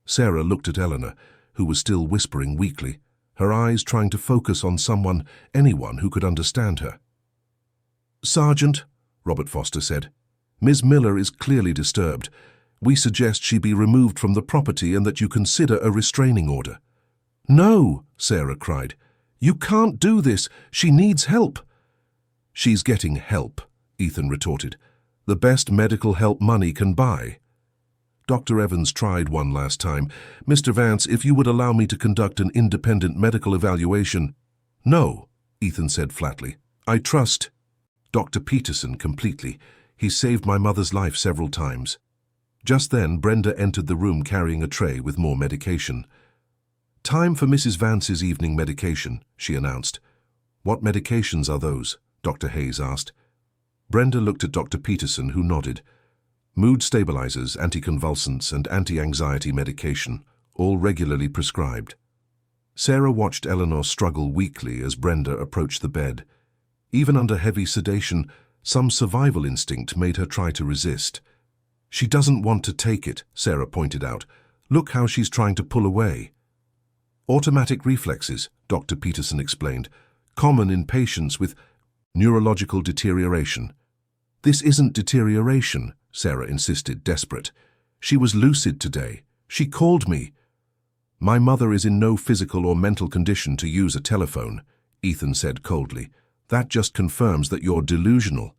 Sarah looked at Eleanor, who was still whispering weakly, her eyes trying to focus on anyone who could understand her. Sergeant, Robert Foster said, Ms. Miller is clearly disturbed. We suggest she be removed from the property and that you consider a restraining order. No, Sarah cried. You can't do this. She needs help. She's getting help, Ethan retorted. The best medical help money can buy. Dr. Evans tried one last time. Mr. Vance, if you would allow me to conduct an independent medical evaluation. No, Ethan said flatly. I trust Dr. Peterson completely. He saved my mother's life several times. Just then, Brenda entered the room carrying a tray with more medication. Time for Mrs. Vance's evening medication, she announced. What medications are those? Dr. Hayes asked. Brenda looked at Dr. Peterson, who nodded. Mood stabilizers, anticonvulsants, and anti-anxiety medication, all regularly prescribed. Sarah watched Eleanor struggle weakly as Brenda approached the bed. Even under heavy sedation, some survival instinct made her try to resist. She doesn't want to take it, Sarah pointed out. Look how she's trying to pull away. Automatic reflexes, Dr. Peterson explained, common in patients with neurological deterioration. This isn't deterioration, Sarah insisted, desperate. She was lucid today. She called me. My mother is in no physical or mental condition to use a telephone, Ethan said coldly. That just confirms that you're delusional.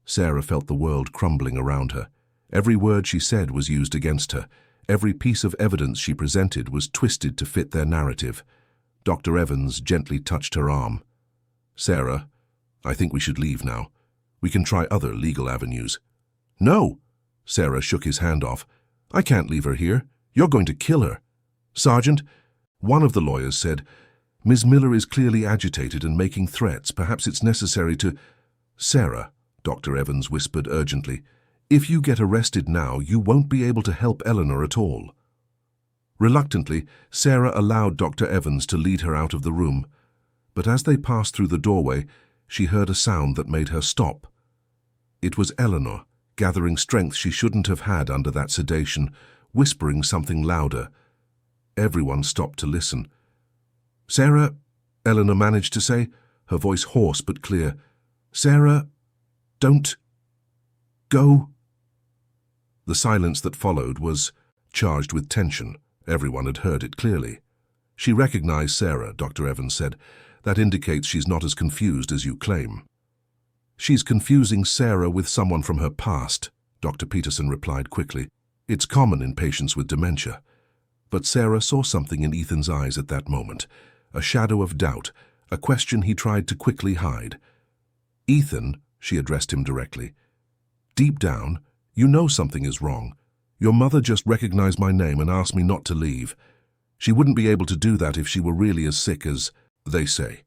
Sarah felt the world crumbling around her. Every word she said was used against her. Every piece of evidence she presented was twisted to fit their narrative. Dr. Evans gently touched her arm. Sarah, I think we should leave now. We can try other legal avenues. No, Sarah shook his hand off. I can't leave her here. You're going to kill her. Sergeant, one of the lawyers said, Ms. Miller is clearly agitated and making threats. Perhaps it's necessary to—" "Sarah," Dr. Evans whispered urgently, "if you get arrested now, you won't be able to help Eleanor at all." Reluctantly, Sarah allowed Dr. Evans to lead her out of the room, but as they passed through the doorway, she heard a sound that made her stop. It was Eleanor, gathering strength she shouldn't have had under that sedation, whispering something louder. Everyone stopped to listen. "Sarah," Eleanor managed to say, her voice hoarse but clear. "Sarah, don't go." The silence that followed was charged with tension. Everyone had heard it clearly. "She recognized Sarah," Dr. Evans said. "That indicates she's not as confused as you claim." "She's confusing Sarah with someone from her past," Dr. Peterson replied quickly. "It's common in patients with dementia." But Sarah saw something in Ethan's eyes at that moment, a shadow of doubt, a question he tried to quickly hide. "Ethan," she addressed him directly, "deep down, you know something is wrong. Your mother just recognized my name and asked me not to leave. She wouldn't be able to do that if she were really as sick as they say."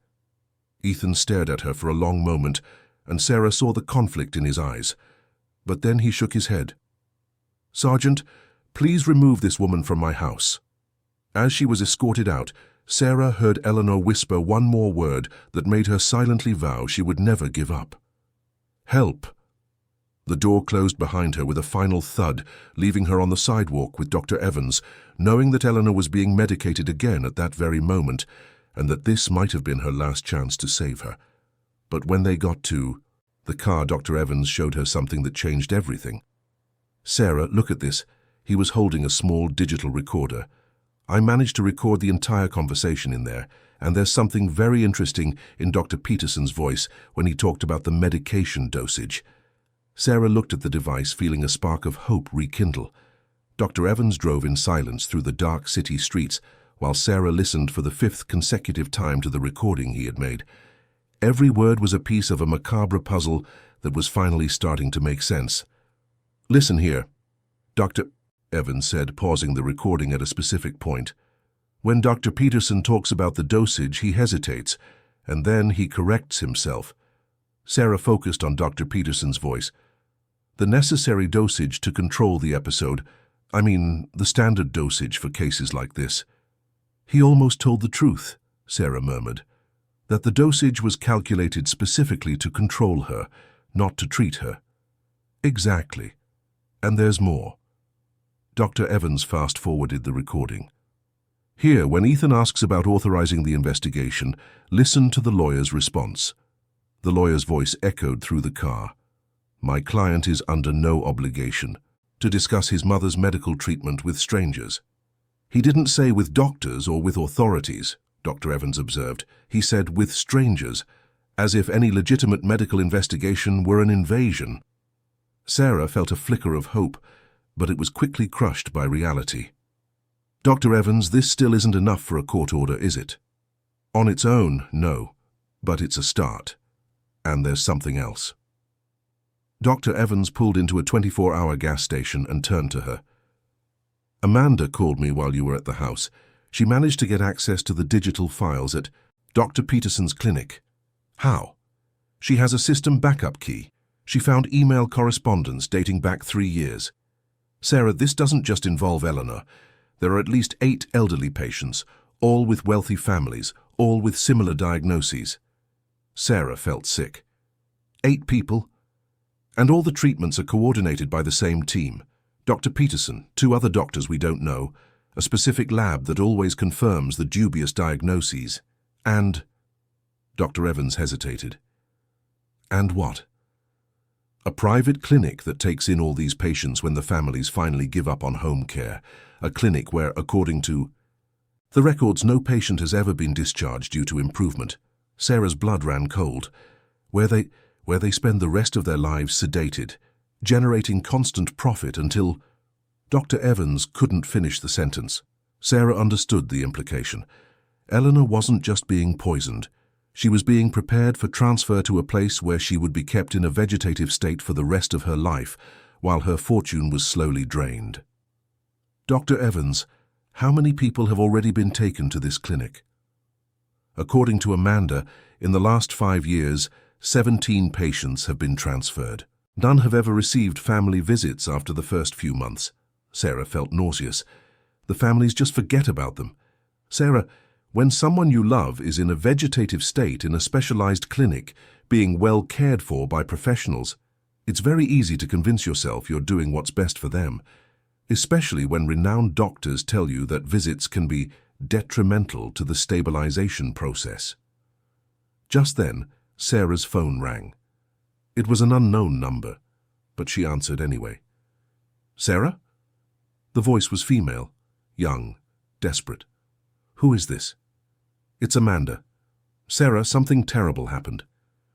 Ethan stared at her for a long moment, and Sarah saw the conflict in his eyes. But then he shook his head. "Sergeant, please remove this woman from my house." As she was escorted out, Sarah heard Eleanor whisper one more word that made her silently vow she would never give up. "Help." The door closed behind her with a final thud, leaving her on the sidewalk with Dr. Evans, knowing that Eleanor was being medicated again at that very moment, and that this might have been her last chance to save her. But when they got to the car, Dr. Evans showed her something that changed everything. "Sarah, look at this." He was holding a small digital recorder. "I managed to record the entire conversation in there, and there's something very interesting in Dr. Peterson's voice when he talked about the medication dosage." Sarah looked at the device, feeling a spark of hope rekindle. Dr. Evans drove in silence through the dark city streets, while Sarah listened for the 5th consecutive time to the recording he had made. Every word was a piece of a macabre puzzle that was finally starting to make sense. "Listen here," Dr. Evans said, pausing the recording at a specific point. "When Dr. Peterson talks about the dosage, he hesitates, and then he corrects himself." Sarah focused on Dr. Peterson's voice. "The necessary dosage to control the episode, the standard dosage for cases like this." "He almost told the truth," Sarah murmured, "that the dosage was calculated specifically to control her, not to treat her." "Exactly. And there's more." Dr. Evans fast-forwarded the recording. "Here, when Ethan asks about authorizing the investigation, listen to the lawyer's response." The lawyer's voice echoed through the car. "My client is under no obligation to discuss his mother's medical treatment with strangers." "He didn't say with doctors or with authorities," Dr. Evans observed. "He said with strangers, as if any legitimate medical investigation were an invasion." Sarah felt a flicker of hope, but it was quickly crushed by reality. "Dr. Evans, this still isn't enough for a court order, is it?" "On its own, no, but it's a start. And there's something else." Dr. Evans pulled into a 24-hour gas station and turned to her. "Amanda called me while you were at the house. She managed to get access to the digital files at Dr. Peterson's clinic." "How?" "She has a system backup key. She found email correspondence dating back 3 years. Sarah, this doesn't just involve Eleanor. There are at least 8 elderly patients, all with wealthy families, all with similar diagnoses." Sarah felt sick. 8 people? And all the treatments are coordinated by the same team. Dr. Peterson, 2 other doctors we don't know, a specific lab that always confirms the dubious diagnoses, and... Dr. Evans hesitated. "And what?" "A private clinic that takes in all these patients when the families finally give up on home care. A clinic where, according to the records, no patient has ever been discharged due to improvement." Sarah's blood ran cold. Where they spend the rest of their lives sedated, generating constant profit until... Dr. Evans couldn't finish the sentence. Sarah understood the implication. Eleanor wasn't just being poisoned. She was being prepared for transfer to a place where she would be kept in a vegetative state for the rest of her life, while her fortune was slowly drained. "Dr. Evans, how many people have already been taken to this clinic?" According to Amanda, in the last 5 years, 17 patients have been transferred. None have ever received family visits after the first few months. Sarah felt nauseous. The families just forget about them. Sarah, when someone you love is in a vegetative state in a specialized clinic, being well cared for by professionals, it's very easy to convince yourself you're doing what's best for them, especially when renowned doctors tell you that visits can be detrimental to the stabilization process. Just then, Sarah's phone rang. It was an unknown number, but she answered anyway. Sarah? The voice was female, young, desperate. Who is this? It's Amanda. Sarah, something terrible happened.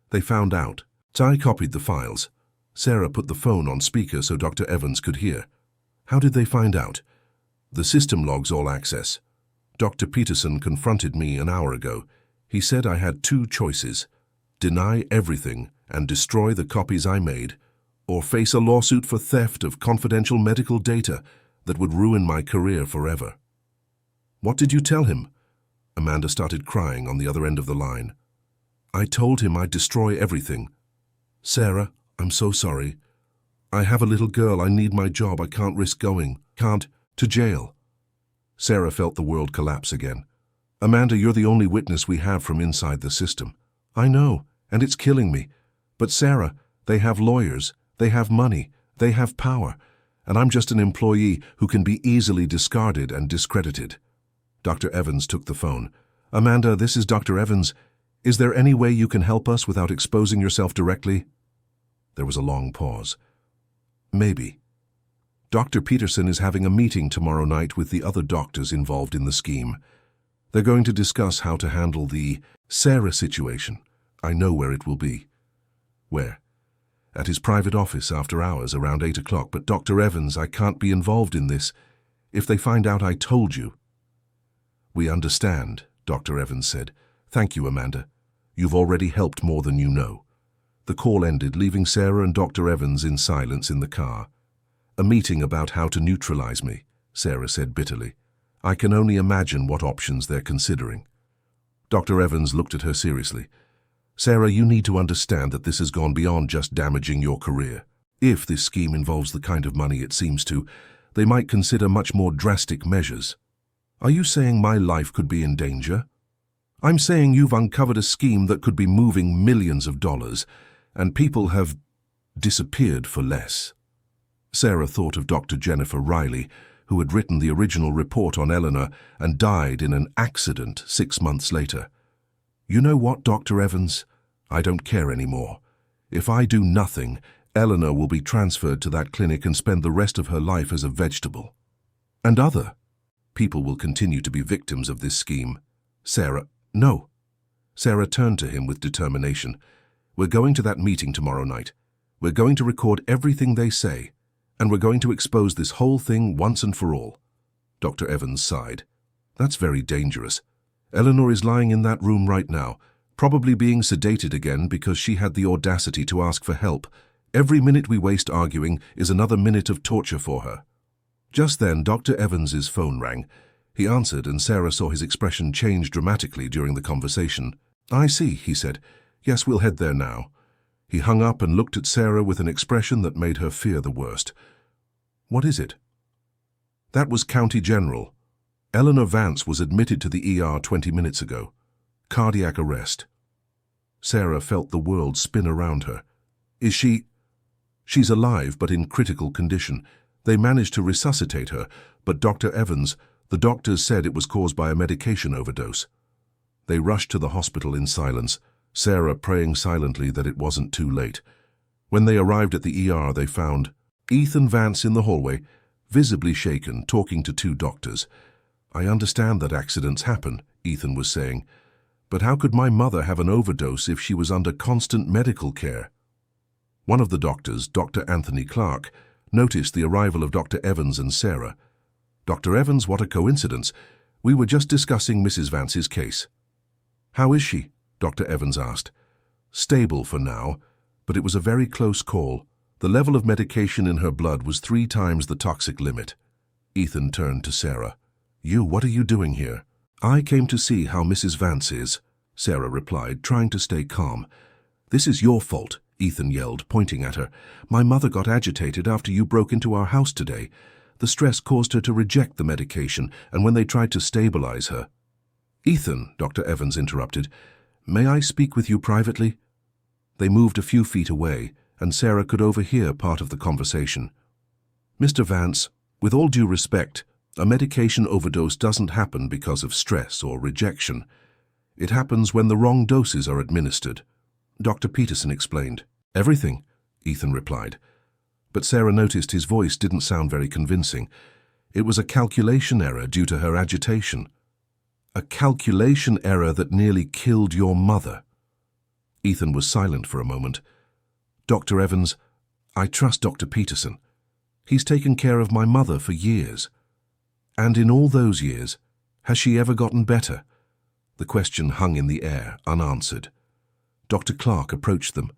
They found out. I copied the files. Sarah put the phone on speaker so Dr. Evans could hear. How did they find out? The system logs all access. Dr. Peterson confronted me an hour ago. He said I had 2 choices: deny everything and destroy the copies I made, or face a lawsuit for theft of confidential medical data that would ruin my career forever. What did you tell him? Amanda started crying on the other end of the line. I told him I'd destroy everything. Sarah, I'm so sorry. I have a little girl. I need my job. I can't risk going. Can't. To jail. Sarah felt the world collapse again. Amanda, you're the only witness we have from inside the system. I know, and it's killing me. But Sarah, they have lawyers, they have money, they have power, and I'm just an employee who can be easily discarded and discredited. Dr. Evans took the phone. Amanda, this is Dr. Evans. Is there any way you can help us without exposing yourself directly? There was a long pause. Maybe. Dr. Peterson is having a meeting tomorrow night with the other doctors involved in the scheme. They're going to discuss how to handle the Sarah situation. I know where it will be. Where? At his private office after hours around 8 o'clock. But Dr. Evans, I can't be involved in this. If they find out I told you. We understand, Dr. Evans said. Thank you, Amanda. You've already helped more than you know. The call ended, leaving Sarah and Dr. Evans in silence in the car. A meeting about how to neutralize me, Sarah said bitterly. I can only imagine what options they're considering. Dr. Evans looked at her seriously. Sarah, you need to understand that this has gone beyond just damaging your career. If this scheme involves the kind of money it seems to, they might consider much more drastic measures. Are you saying my life could be in danger? I'm saying you've uncovered a scheme that could be moving millions of dollars, and people have disappeared for less. Sarah thought of Dr. Jennifer Riley, who had written the original report on Eleanor and died in an accident 6 months later. You know what, Dr. Evans? I don't care anymore. If I do nothing, Eleanor will be transferred to that clinic and spend the rest of her life as a vegetable. And other people will continue to be victims of this scheme. Sarah, no. Sarah turned to him with determination. We're going to that meeting tomorrow night. We're going to record everything they say, and we're going to expose this whole thing once and for all. Dr. Evans sighed. That's very dangerous. Eleanor is lying in that room right now, probably being sedated again because she had the audacity to ask for help. Every minute we waste arguing is another minute of torture for her. Just then, Dr. Evans's phone rang. He answered, and Sarah saw his expression change dramatically during the conversation. I see, he said. Yes, we'll head there now. He hung up and looked at Sarah with an expression that made her fear the worst. What is it? That was County General. Eleanor Vance was admitted to the ER 20 minutes ago. Cardiac arrest. Sarah felt the world spin around her. Is she? She's alive, but in critical condition. They managed to resuscitate her, but Dr. Evans, the doctors said it was caused by a medication overdose. They rushed to the hospital in silence, Sarah praying silently that it wasn't too late. When they arrived at the ER, they found Ethan Vance in the hallway, visibly shaken, talking to 2 doctors. I understand that accidents happen, Ethan was saying, but how could my mother have an overdose if she was under constant medical care? One of the doctors, Dr. Anthony Clark, noticed the arrival of Dr. Evans and Sarah. Dr. Evans, what a coincidence. We were just discussing Mrs. Vance's case. How is she? Dr. Evans asked. Stable for now, but it was a very close call. The level of medication in her blood was 3 times the toxic limit. Ethan turned to Sarah. What are you doing here? I came to see how Mrs. Vance is. Sarah replied, trying to stay calm. "This is your fault," Ethan yelled, pointing at her. "My mother got agitated after you broke into our house today. The stress caused her to reject the medication, and when they tried to stabilize her—" "Ethan," Dr. Evans interrupted, "may I speak with you privately?" They moved a few feet away, and Sarah could overhear part of the conversation. "Mr. Vance, with all due respect, a medication overdose doesn't happen because of stress or rejection. It happens when the wrong doses are administered," Dr. Peterson explained. "Everything," Ethan replied. But Sarah noticed his voice didn't sound very convincing. It was a calculation error due to her agitation. "A calculation error that nearly killed your mother." Ethan was silent for a moment. "Dr. Evans, I trust Dr. Peterson. He's taken care of my mother for years. And in all those years, has she ever gotten better?" The question hung in the air, unanswered. Dr. Clark approached them.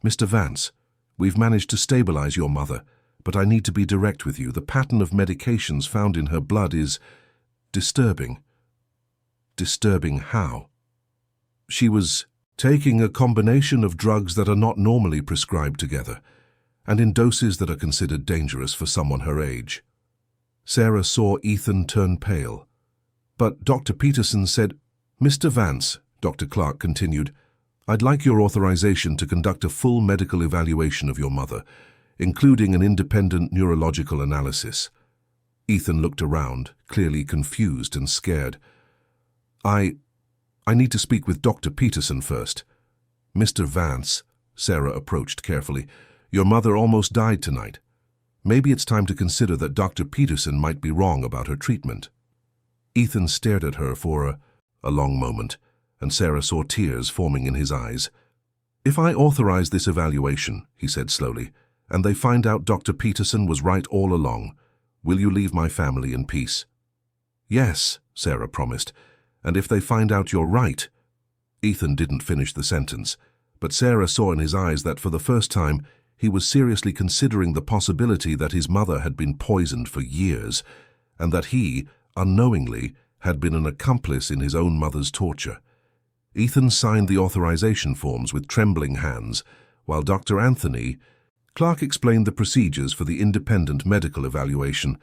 "Mr. Vance, we've managed to stabilize your mother, but I need to be direct with you. The pattern of medications found in her blood is disturbing." "Disturbing how?" "She was taking a combination of drugs that are not normally prescribed together, and in doses that are considered dangerous for someone her age." Sarah saw Ethan turn pale. "But Dr. Peterson said—" "Mr. Vance," Dr. Clark continued, "I'd like your authorization to conduct a full medical evaluation of your mother, including an independent neurological analysis." Ethan looked around, clearly confused and scared. I need to speak with Dr. Peterson first." "Mr. Vance," Sarah approached carefully, "your mother almost died tonight. Maybe it's time to consider that Dr. Peterson might be wrong about her treatment." Ethan stared at her for a long moment, and Sarah saw tears forming in his eyes. "If I authorize this evaluation," he said slowly, "and they find out Dr. Peterson was right all along, will you leave my family in peace?" "Yes," Sarah promised, "and if they find out you're right—" Ethan didn't finish the sentence, but Sarah saw in his eyes that for the first time he was seriously considering the possibility that his mother had been poisoned for years, and that he, unknowingly, had been an accomplice in his own mother's torture. Ethan signed the authorization forms with trembling hands, while Dr. Anthony Clark explained the procedures for the independent medical evaluation.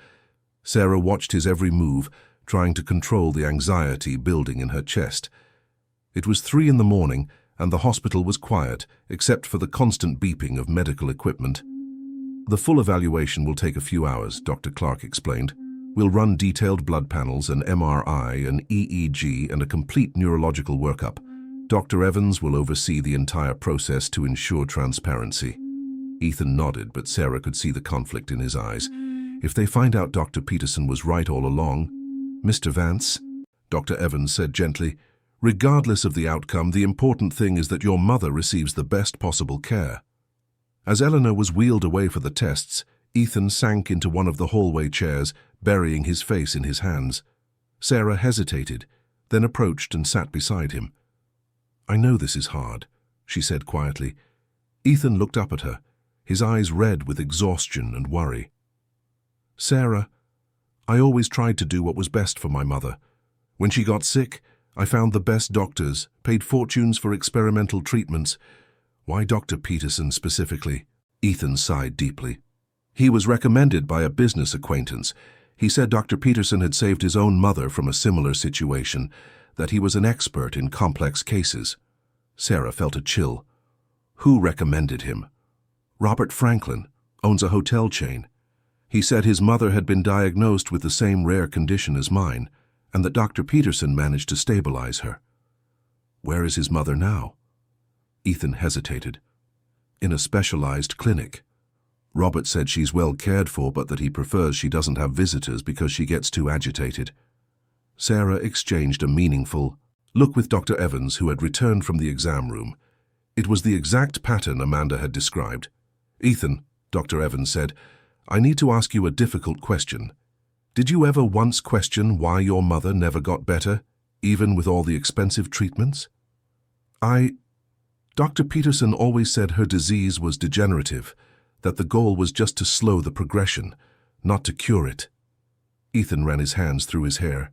Sarah watched his every move, trying to control the anxiety building in her chest. It was 3 in the morning, and the hospital was quiet, except for the constant beeping of medical equipment. "The full evaluation will take a few hours," Dr. Clark explained. "We'll run detailed blood panels, an MRI, an EEG, and a complete neurological workup. Dr. Evans will oversee the entire process to ensure transparency." Ethan nodded, but Sarah could see the conflict in his eyes. "If they find out Dr. Peterson was right all along—" "Mr. Vance," Dr. Evans said gently, "regardless of the outcome, the important thing is that your mother receives the best possible care." As Eleanor was wheeled away for the tests, Ethan sank into one of the hallway chairs, burying his face in his hands. Sarah hesitated, then approached and sat beside him. "I know this is hard," she said quietly. Ethan looked up at her, his eyes red with exhaustion and worry. "Sarah, I always tried to do what was best for my mother. When she got sick, I found the best doctors, paid fortunes for experimental treatments. Why Dr. Peterson specifically?" Ethan sighed deeply. "He was recommended by a business acquaintance. He said Dr. Peterson had saved his own mother from a similar situation, that he was an expert in complex cases." Sarah felt a chill. "Who recommended him?" "Robert Franklin, owns a hotel chain. He said his mother had been diagnosed with the same rare condition as mine, and that Dr. Peterson managed to stabilize her." "Where is his mother now?" Ethan hesitated. "In a specialized clinic. Robert said she's well cared for, but that he prefers she doesn't have visitors because she gets too agitated." Sarah exchanged a meaningful look with Dr. Evans, who had returned from the exam room. It was the exact pattern Amanda had described. "Ethan," Dr. Evans said, "I need to ask you a difficult question. Did you ever once question why your mother never got better, even with all the expensive treatments?" Dr. Peterson always said her disease was degenerative, that the goal was just to slow the progression, not to cure it." Ethan ran his hands through his hair.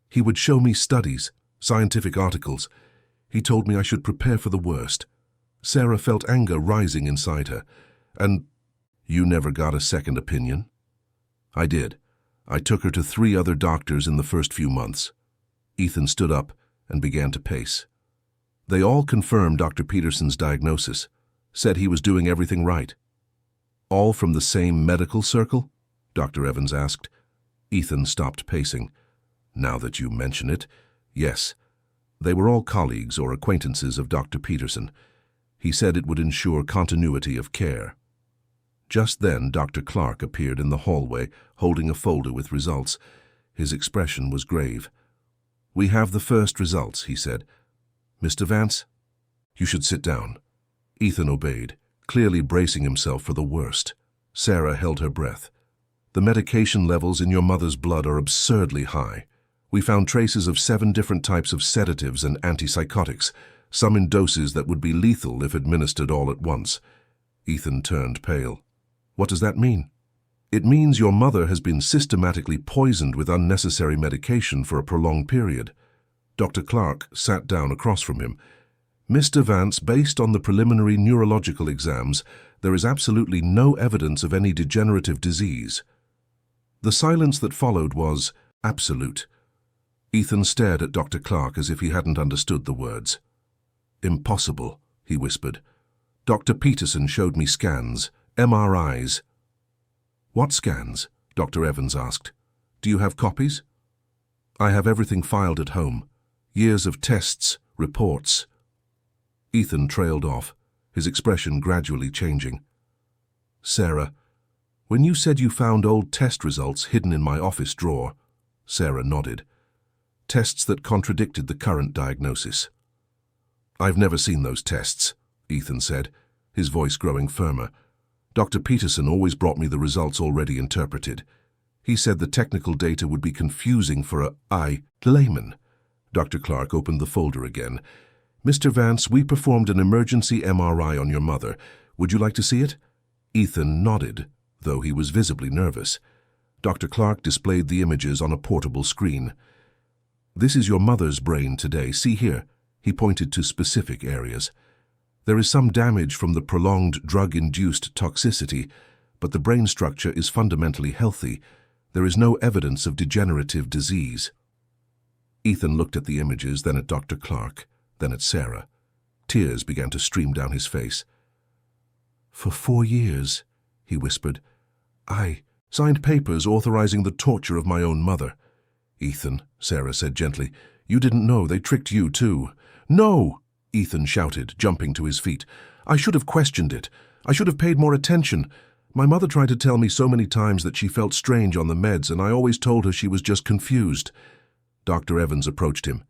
"He would show me studies, scientific articles. He told me I should prepare for the worst. Sarah felt anger rising inside her. And you never got a second opinion? I did. I took her to 3 other doctors in the first few months. Ethan stood up and began to pace. They all confirmed Dr. Peterson's diagnosis, said he was doing everything right. All from the same medical circle? Dr. Evans asked. Ethan stopped pacing. Now that you mention it, yes. They were all colleagues or acquaintances of Dr. Peterson. He said it would ensure continuity of care. Just then, Dr. Clark appeared in the hallway, holding a folder with results. His expression was grave. "We have the first results," he said. "Mr. Vance, you should sit down." Ethan obeyed, clearly bracing himself for the worst. Sarah held her breath. "The medication levels in your mother's blood are absurdly high. We found traces of 7 different types of sedatives and antipsychotics, some in doses that would be lethal if administered all at once." Ethan turned pale. "What does that mean?" "It means your mother has been systematically poisoned with unnecessary medication for a prolonged period." Dr. Clark sat down across from him. "Mr. Vance, based on the preliminary neurological exams, there is absolutely no evidence of any degenerative disease." The silence that followed was absolute. Ethan stared at Dr. Clark as if he hadn't understood the words. "Impossible," he whispered. "Dr. Peterson showed me scans, MRIs." "What scans?" Dr. Evans asked. "Do you have copies?" "I have everything filed at home. Years of tests, reports." Ethan trailed off, his expression gradually changing. "Sarah, when you said you found old test results hidden in my office drawer," Sarah nodded. "Tests that contradicted the current diagnosis." "I've never seen those tests," Ethan said, his voice growing firmer. "Dr. Peterson always brought me the results already interpreted. He said the technical data would be confusing for a layman." Dr. Clark opened the folder again. "Mr. Vance, we performed an emergency MRI on your mother. Would you like to see it?" Ethan nodded, though he was visibly nervous. Dr. Clark displayed the images on a portable screen. "This is your mother's brain today. See here." He pointed to specific areas. "There is some damage from the prolonged drug-induced toxicity, but the brain structure is fundamentally healthy. There is no evidence of degenerative disease." Ethan looked at the images, then at Dr. Clark, then at Sarah. Tears began to stream down his face. "For 4 years," he whispered, "I signed papers authorizing the torture of my own mother." "Ethan," Sarah said gently, "you didn't know they tricked you too." "No!" Ethan shouted, jumping to his feet. "I should have questioned it. I should have paid more attention. My mother tried to tell me so many times that she felt strange on the meds, and I always told her she was just confused." Dr. Evans approached him.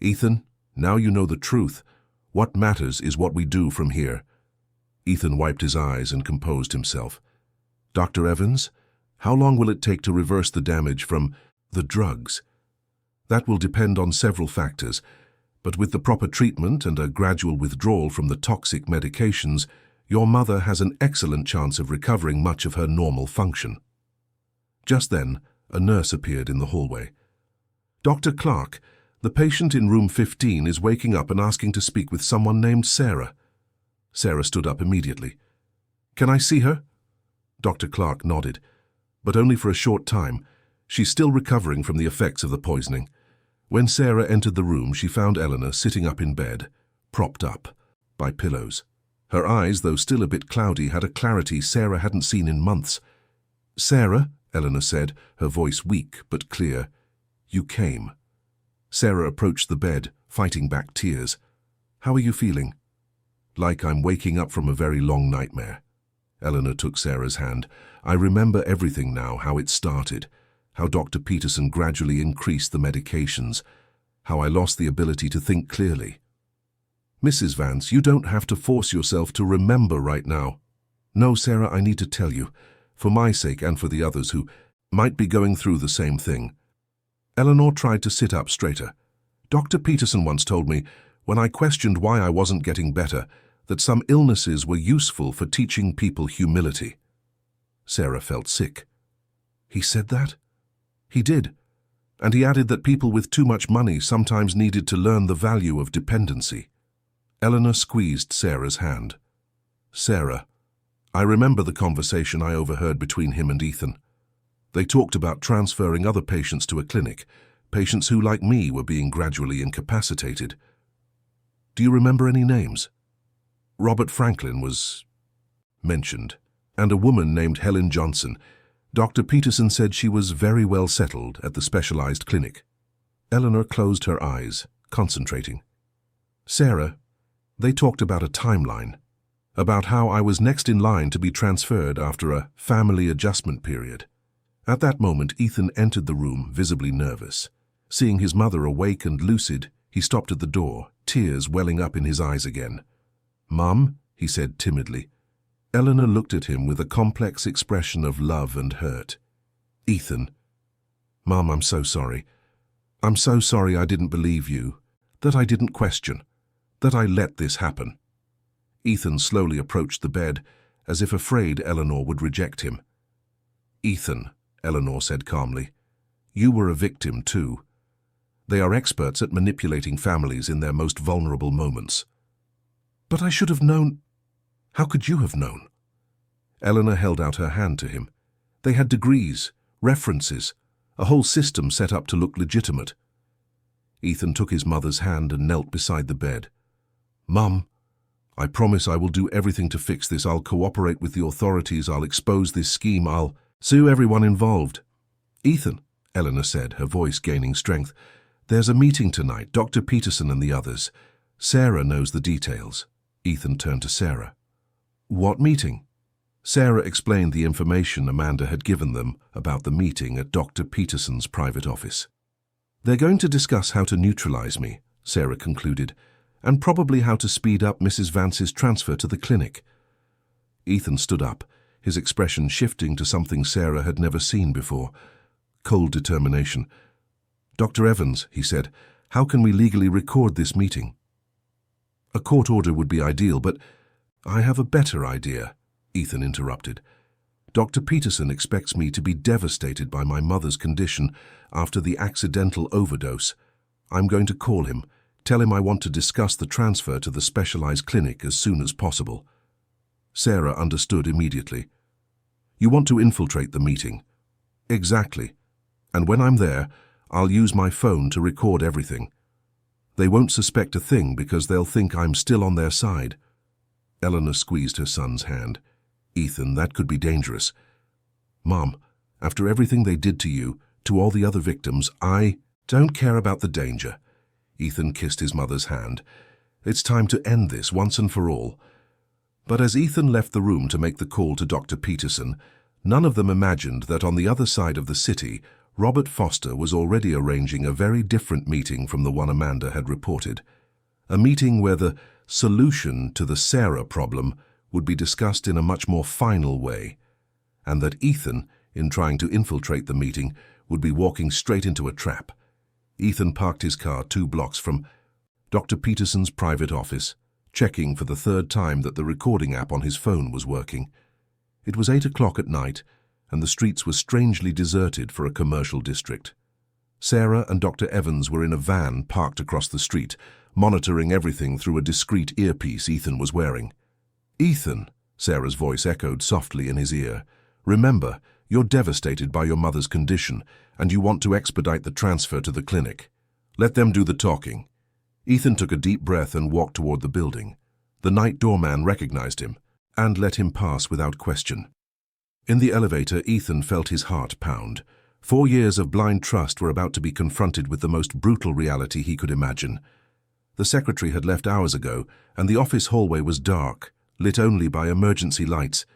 "Ethan, now you know the truth. What matters is what we do from here." Ethan wiped his eyes and composed himself. "Dr. Evans, how long will it take to reverse the damage from the drugs?" "That will depend on several factors, but with the proper treatment and a gradual withdrawal from the toxic medications, your mother has an excellent chance of recovering much of her normal function." Just then, a nurse appeared in the hallway. "Dr. Clark, the patient in room 15 is waking up and asking to speak with someone named Sarah." Sarah stood up immediately. "Can I see her?" Dr. Clark nodded, but only for a short time. She's still recovering from the effects of the poisoning. When Sarah entered the room, she found Eleanor sitting up in bed, propped up by pillows. Her eyes, though still a bit cloudy, had a clarity Sarah hadn't seen in months. "Sarah," Eleanor said, her voice weak but clear, "you came." Sarah approached the bed, fighting back tears. "How are you feeling?" "Like I'm waking up from a very long nightmare." Eleanor took Sarah's hand. "I remember everything now, how it started. How Dr. Peterson gradually increased the medications, how I lost the ability to think clearly." "Mrs. Vance, you don't have to force yourself to remember right now." "No, Sarah, I need to tell you, for my sake and for the others who might be going through the same thing." Eleanor tried to sit up straighter. "Dr. Peterson once told me, when I questioned why I wasn't getting better, that some illnesses were useful for teaching people humility." Sarah felt sick. "He said that?" "He did. And he added that people with too much money sometimes needed to learn the value of dependency. Eleanor squeezed Sarah's hand. Sarah, I remember the conversation I overheard between him and Ethan. They talked about transferring other patients to a clinic, patients who, like me, were being gradually incapacitated. Do you remember any names? Robert Franklin was mentioned, and a woman named Helen Johnson. Dr. Peterson said she was very well settled at the specialized clinic. Eleanor closed her eyes, concentrating. Sarah, they talked about a timeline, about how I was next in line to be transferred after a family adjustment period. At that moment, Ethan entered the room, visibly nervous. Seeing his mother awake and lucid, he stopped at the door, tears welling up in his eyes again. "Mum," he said timidly. Eleanor looked at him with a complex expression of love and hurt. "Ethan, Mum, I'm so sorry. I'm so sorry I didn't believe you, that I didn't question, that I let this happen." Ethan slowly approached the bed, as if afraid Eleanor would reject him. "Ethan," Eleanor said calmly, "you were a victim too. They are experts at manipulating families in their most vulnerable moments." "But I should have known." "How could you have known?" Eleanor held out her hand to him. They had degrees, references, a whole system set up to look legitimate. Ethan took his mother's hand and knelt beside the bed. "Mum, I promise I will do everything to fix this. I'll cooperate with the authorities. I'll expose this scheme. I'll sue everyone involved." "Ethan," Eleanor said, her voice gaining strength, "there's a meeting tonight, Dr. Peterson and the others. Sarah knows the details." Ethan turned to Sarah. "What meeting?" Sarah explained the information Amanda had given them about the meeting at Dr. Peterson's private office. "They're going to discuss how to neutralize me," Sarah concluded, "and probably how to speed up Mrs. Vance's transfer to the clinic." Ethan stood up, his expression shifting to something Sarah had never seen before, cold determination. "Dr. Evans," he said, "how can we legally record this meeting?" "A court order would be ideal, but I have a better idea," Ethan interrupted. "Dr. Peterson expects me to be devastated by my mother's condition after the accidental overdose. I'm going to call him, tell him I want to discuss the transfer to the specialized clinic as soon as possible." Sarah understood immediately. "You want to infiltrate the meeting?" "Exactly. And when I'm there, I'll use my phone to record everything. They won't suspect a thing because they'll think I'm still on their side." Eleanor squeezed her son's hand. "Ethan, that could be dangerous." "Mom, after everything they did to you, to all the other victims, I don't care about the danger." Ethan kissed his mother's hand. "It's time to end this once and for all." But as Ethan left the room to make the call to Dr. Peterson, none of them imagined that on the other side of the city, Robert Foster was already arranging a very different meeting from the one Amanda had reported. A meeting where the solution to the Sarah problem would be discussed in a much more final way, and that Ethan, in trying to infiltrate the meeting, would be walking straight into a trap. Ethan parked his car 2 blocks from Dr. Peterson's private office, checking for the 3rd time that the recording app on his phone was working. It was 8 o'clock at night, and the streets were strangely deserted for a commercial district. Sarah and Dr. Evans were in a van parked across the street, monitoring everything through a discreet earpiece Ethan was wearing. "Ethan," Sarah's voice echoed softly in his ear, "remember, you're devastated by your mother's condition, and you want to expedite the transfer to the clinic. Let them do the talking." Ethan took a deep breath and walked toward the building. The night doorman recognized him and let him pass without question. In the elevator, Ethan felt his heart pound. 4 years of blind trust were about to be confronted with the most brutal reality he could imagine. The secretary had left hours ago, and the office hallway was dark, lit only by emergency lights.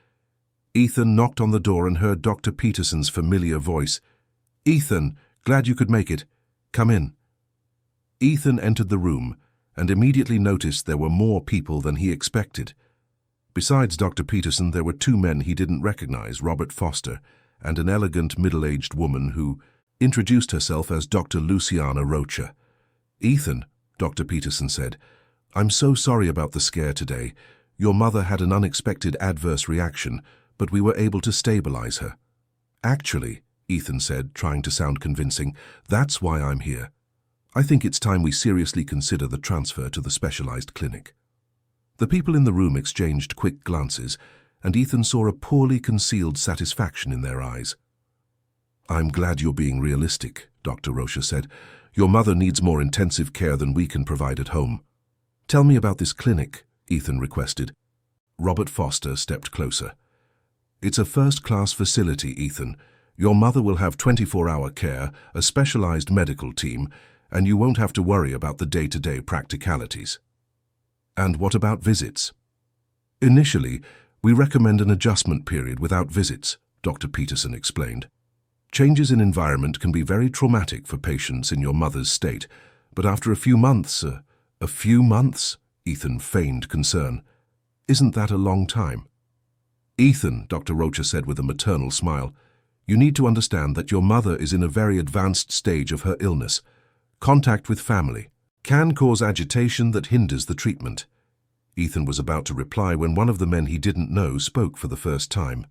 Ethan knocked on the door and heard Dr. Peterson's familiar voice. "Ethan, glad you could make it. Come in." Ethan entered the room and immediately noticed there were more people than he expected. Besides Dr. Peterson, there were 2 men he didn't recognize, Robert Foster and an elegant middle-aged woman who introduced herself as Dr. Luciana Rocha. "Ethan," Dr. Peterson said, "I'm so sorry about the scare today. Your mother had an unexpected adverse reaction, but we were able to stabilize her." "Actually," Ethan said, trying to sound convincing. "That's why I'm here. I think it's time we seriously consider the transfer to the specialized clinic." The people in the room exchanged quick glances, and Ethan saw a poorly concealed satisfaction in their eyes. "I'm glad you're being realistic," Dr. Rocha said. "Your mother needs more intensive care than we can provide at home." "Tell me about this clinic," Ethan requested. Robert Foster stepped closer. "It's a first-class facility, Ethan. Your mother will have 24-hour care, a specialized medical team, and you won't have to worry about the day-to-day practicalities." "And what about visits?" "Initially, we recommend an adjustment period without visits," Dr. Peterson explained. "Changes in environment can be very traumatic for patients in your mother's state, but after a few months, a few months?" Ethan feigned concern. "Isn't that a long time?" "Ethan," Dr. Rocha said with a maternal smile, "you need to understand that your mother is in a very advanced stage of her illness. Contact with family can cause agitation that hinders the treatment." Ethan was about to reply when one of the men he didn't know spoke for the first time.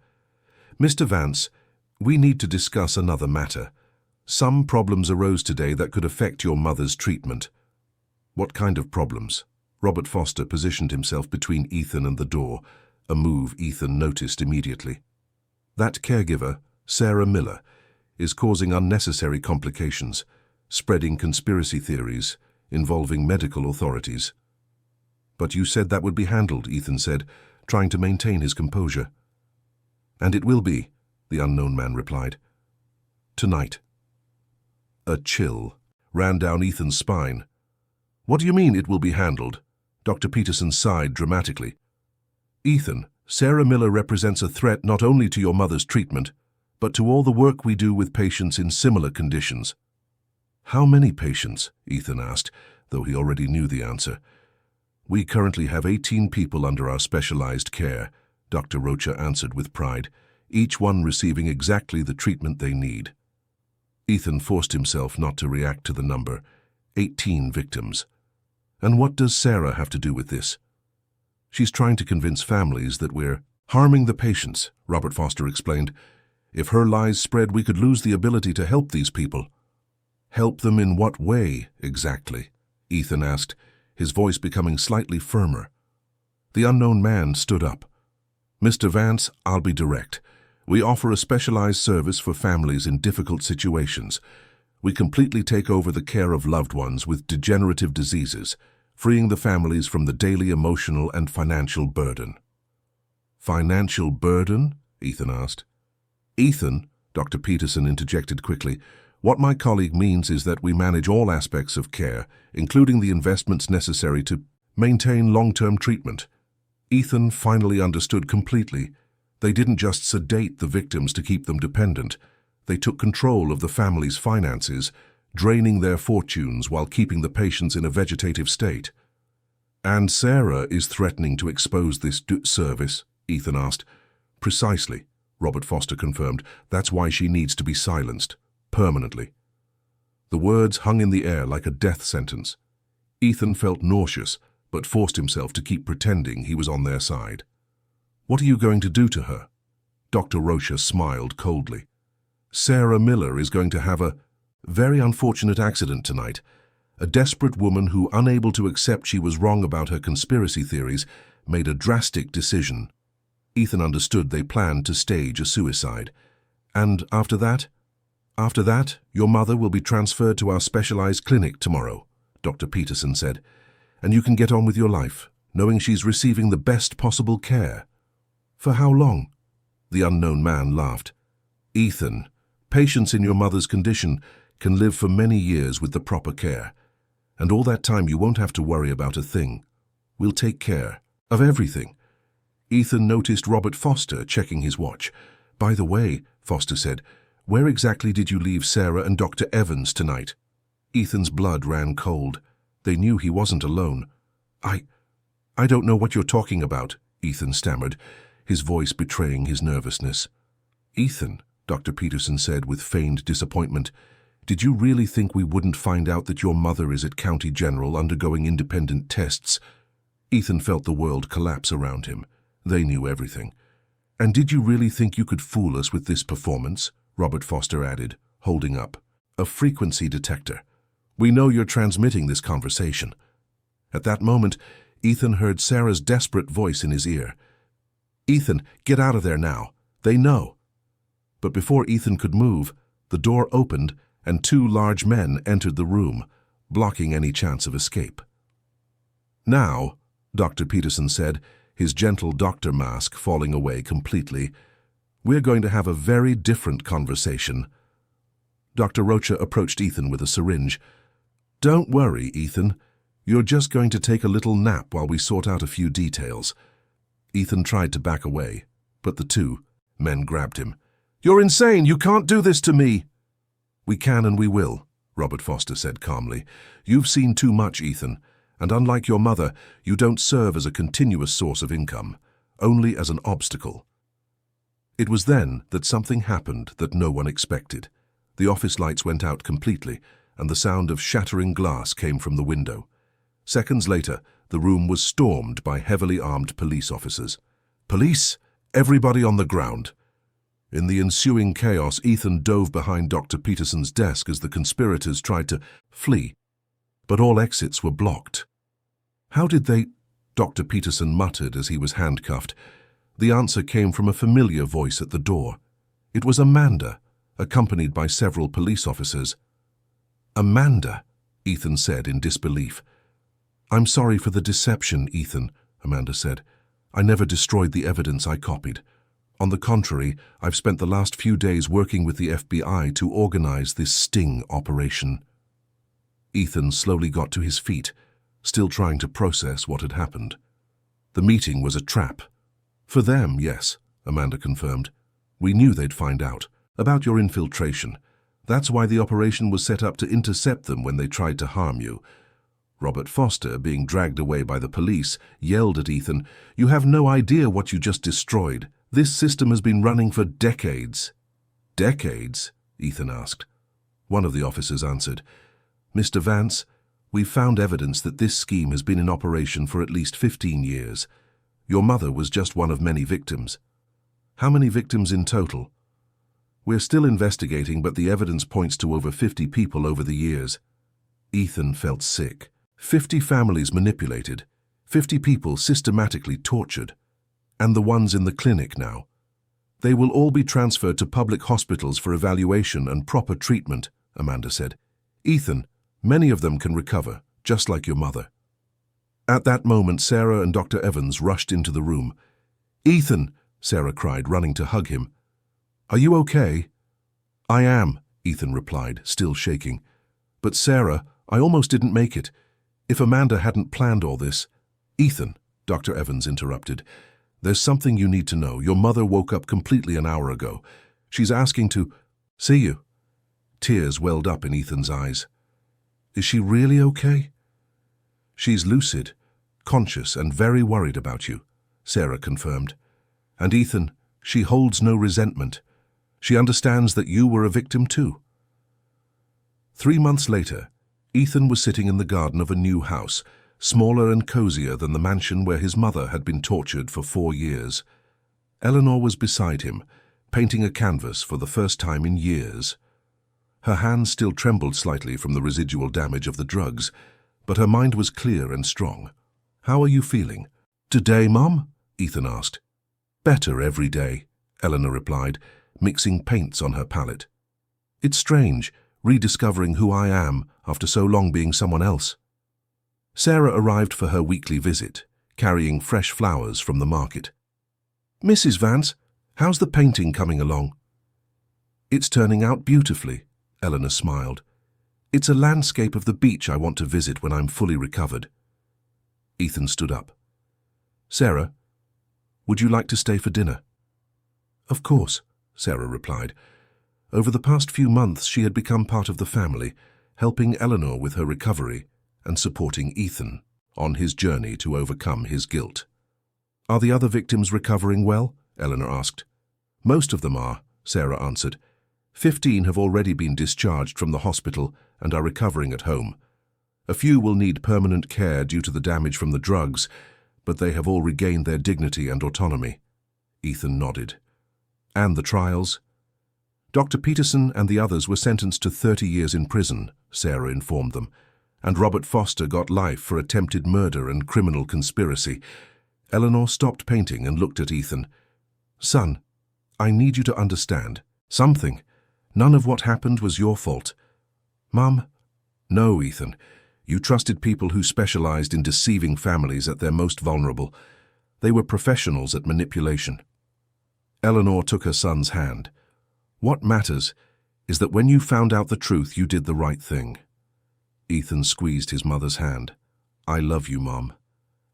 "Mr. Vance, we need to discuss another matter. Some problems arose today that could affect your mother's treatment." "What kind of problems?" Robert Foster positioned himself between Ethan and the door, a move Ethan noticed immediately. "That caregiver, Sarah Miller, is causing unnecessary complications, spreading conspiracy theories involving medical authorities." "But you said that would be handled," Ethan said, trying to maintain his composure. "And it will be," the unknown man replied. "Tonight." A chill ran down Ethan's spine. "What do you mean it will be handled?" Dr. Peterson sighed dramatically. "Ethan, Sarah Miller represents a threat not only to your mother's treatment, but to all the work we do with patients in similar conditions." "How many patients?" Ethan asked, though he already knew the answer. "We currently have 18 people under our specialized care," Dr. Rocha answered with pride, each one receiving exactly the treatment they need. Ethan forced himself not to react to the number. 18 victims. "And what does Sarah have to do with this?" "She's trying to convince families that we're harming the patients," Robert Foster explained. "If her lies spread, we could lose the ability to help these people." "Help them in what way, exactly?" Ethan asked, his voice becoming slightly firmer. The unknown man stood up. "Mr. Vance, I'll be direct. We offer a specialized service for families in difficult situations. We completely take over the care of loved ones with degenerative diseases, freeing the families from the daily emotional and financial burden." "Financial burden?" Ethan asked. "Ethan," Dr. Peterson interjected quickly, "what my colleague means is that we manage all aspects of care, including the investments necessary to maintain long-term treatment." Ethan finally understood completely. They didn't just sedate the victims to keep them dependent. They took control of the family's finances, draining their fortunes while keeping the patients in a vegetative state. "And Sarah is threatening to expose this service?" Ethan asked. "Precisely," Robert Foster confirmed. "That's why she needs to be silenced. Permanently." The words hung in the air like a death sentence. Ethan felt nauseous, but forced himself to keep pretending he was on their side. "What are you going to do to her?" Dr. Rocha smiled coldly. "Sarah Miller is going to have a very unfortunate accident tonight. A desperate woman who, unable to accept she was wrong about her conspiracy theories, made a drastic decision." Ethan understood they planned to stage a suicide. "And after that?" "After that, your mother will be transferred to our specialized clinic tomorrow," Dr. Peterson said, "and you can get on with your life, knowing she's receiving the best possible care." "For how long?" The unknown man laughed. "Ethan, patients in your mother's condition can live for many years with the proper care, and all that time you won't have to worry about a thing. We'll take care of everything." Ethan noticed Robert Foster checking his watch. "By the way," Foster said, "where exactly did you leave Sarah and Dr. Evans tonight?" Ethan's blood ran cold. They knew he wasn't alone. I don't know what you're talking about," Ethan stammered, his voice betraying his nervousness. "Ethan," Dr. Peterson said with feigned disappointment, "did you really think we wouldn't find out that your mother is at County General undergoing independent tests?" Ethan felt the world collapse around him. They knew everything. "And did you really think you could fool us with this performance?" Robert Foster added, holding up. "A frequency detector. We know you're transmitting this conversation." At that moment, Ethan heard Sarah's desperate voice in his ear. "Ethan, get out of there now. They know." But before Ethan could move, the door opened and two large men entered the room, blocking any chance of escape. "Now," Dr. Peterson said, his gentle doctor mask falling away completely, "we're going to have a very different conversation." Dr. Rocha approached Ethan with a syringe. "Don't worry, Ethan. You're just going to take a little nap while we sort out a few details." Ethan tried to back away, but the two men grabbed him. "You're insane! You can't do this to me!" "We can and we will," Robert Foster said calmly. "You've seen too much, Ethan, and unlike your mother, you don't serve as a continuous source of income, only as an obstacle." It was then that something happened that no one expected. The office lights went out completely, and the sound of shattering glass came from the window. Seconds later, the room was stormed by heavily armed police officers. "Police! Everybody on the ground!" In the ensuing chaos, Ethan dove behind Dr. Peterson's desk as the conspirators tried to flee, but all exits were blocked. "How did they—" Dr. Peterson muttered as he was handcuffed. The answer came from a familiar voice at the door. It was Amanda, accompanied by several police officers. "Amanda," Ethan said in disbelief. "I'm sorry for the deception, Ethan," Amanda said. "I never destroyed the evidence I copied. On the contrary, I've spent the last few days working with the FBI to organize this sting operation." Ethan slowly got to his feet, still trying to process what had happened. The meeting was a trap. "For them, yes," Amanda confirmed. "We knew they'd find out about your infiltration. That's why the operation was set up to intercept them when they tried to harm you." Robert Foster, being dragged away by the police, yelled at Ethan, "You have no idea what you just destroyed. This system has been running for decades." "Decades?" Ethan asked. One of the officers answered, "Mr. Vance, we've found evidence that this scheme has been in operation for at least 15 years. Your mother was just one of many victims." "How many victims in total?" "We're still investigating, but the evidence points to over 50 people over the years." Ethan felt sick. 50 families manipulated, 50 people systematically tortured. And the ones in the clinic now. "They will all be transferred to public hospitals for evaluation and proper treatment," Amanda said. "Ethan, many of them can recover, just like your mother." At that moment, Sarah and Dr. Evans rushed into the room. "Ethan," Sarah cried, running to hug him. "Are you okay?" "I am," Ethan replied, still shaking. "But Sarah, I almost didn't make it. If Amanda hadn't planned all this—" "Ethan," Dr. Evans interrupted, "there's something you need to know. Your mother woke up completely an hour ago. She's asking to see you." Tears welled up in Ethan's eyes. "Is she really okay?" "She's lucid, conscious, and very worried about you," Sarah confirmed. "And Ethan, she holds no resentment. She understands that you were a victim too." 3 months later, Ethan was sitting in the garden of a new house, smaller and cozier than the mansion where his mother had been tortured for 4 years. Eleanor was beside him, painting a canvas for the first time in years. Her hands still trembled slightly from the residual damage of the drugs, but her mind was clear and strong. "How are you feeling?" "Today, Mum?" Ethan asked. "Better every day," Eleanor replied, mixing paints on her palette. "It's strange, rediscovering who I am after so long being someone else." Sarah arrived for her weekly visit, carrying fresh flowers from the market. "Mrs. Vance, how's the painting coming along?" "It's turning out beautifully," Eleanor smiled. "It's a landscape of the beach I want to visit when I'm fully recovered." Ethan stood up. "Sarah, would you like to stay for dinner?" "Of course," Sarah replied. Over the past few months, she had become part of the family, helping Eleanor with her recovery and supporting Ethan on his journey to overcome his guilt. "Are the other victims recovering well?" Eleanor asked. "Most of them are," Sarah answered. 15 have already been discharged from the hospital and are recovering at home. A few will need permanent care due to the damage from the drugs, but they have all regained their dignity and autonomy." Ethan nodded. "And the trials?" Dr. Peterson and the others were sentenced to 30 years in prison, Sarah informed them, and Robert Foster got life for attempted murder and criminal conspiracy. Eleanor stopped painting and looked at Ethan. "Son, I need you to understand something. None of what happened was your fault." "Mum?" "No, Ethan. You trusted people who specialized in deceiving families at their most vulnerable. They were professionals at manipulation." Eleanor took her son's hand. "What matters is that when you found out the truth, you did the right thing." Ethan squeezed his mother's hand. "I love you, Mom,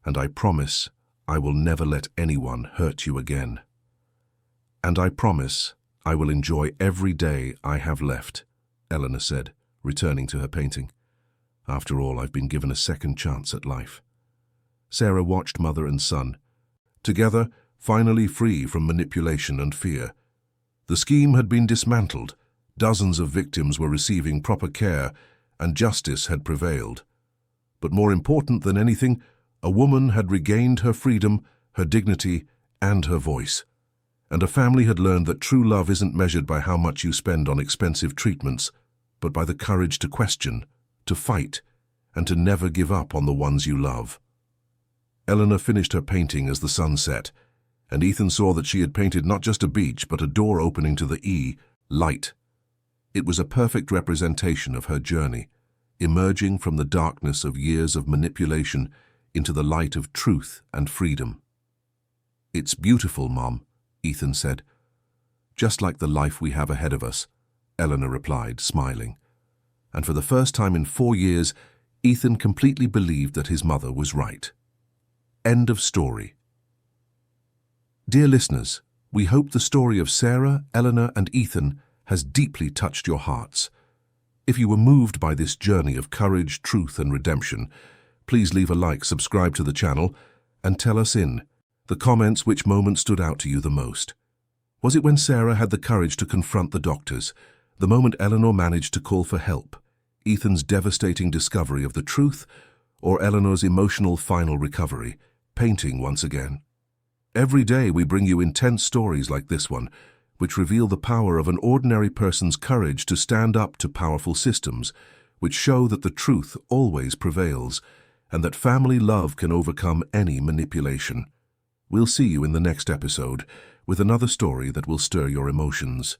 and I promise I will never let anyone hurt you again. And I promise I will enjoy every day I have left," Eleanor said, returning to her painting. "After all, I've been given a second chance at life." Sarah watched mother and son, together, finally free from manipulation and fear. The scheme had been dismantled, dozens of victims were receiving proper care, and justice had prevailed. But more important than anything, a woman had regained her freedom, her dignity, and her voice. And a family had learned that true love isn't measured by how much you spend on expensive treatments, but by the courage to question, to fight, and to never give up on the ones you love. Eleanor finished her painting as the sun set, and Ethan saw that she had painted not just a beach, but a door opening to the light. It was a perfect representation of her journey, emerging from the darkness of years of manipulation into the light of truth and freedom. "It's beautiful, Mom," Ethan said. "Just like the life we have ahead of us," Eleanor replied, smiling. And for the first time in 4 years, Ethan completely believed that his mother was right. End of story. Dear listeners, we hope the story of Sarah, Eleanor, and Ethan has deeply touched your hearts. If you were moved by this journey of courage, truth, and redemption, please leave a like, subscribe to the channel, and tell us in the comments which moment stood out to you the most. Was it when Sarah had the courage to confront the doctors, the moment Eleanor managed to call for help, Ethan's devastating discovery of the truth, or Eleanor's emotional final recovery, painting once again? Every day we bring you intense stories like this one, which reveal the power of an ordinary person's courage to stand up to powerful systems, which show that the truth always prevails, and that family love can overcome any manipulation. We'll see you in the next episode with another story that will stir your emotions.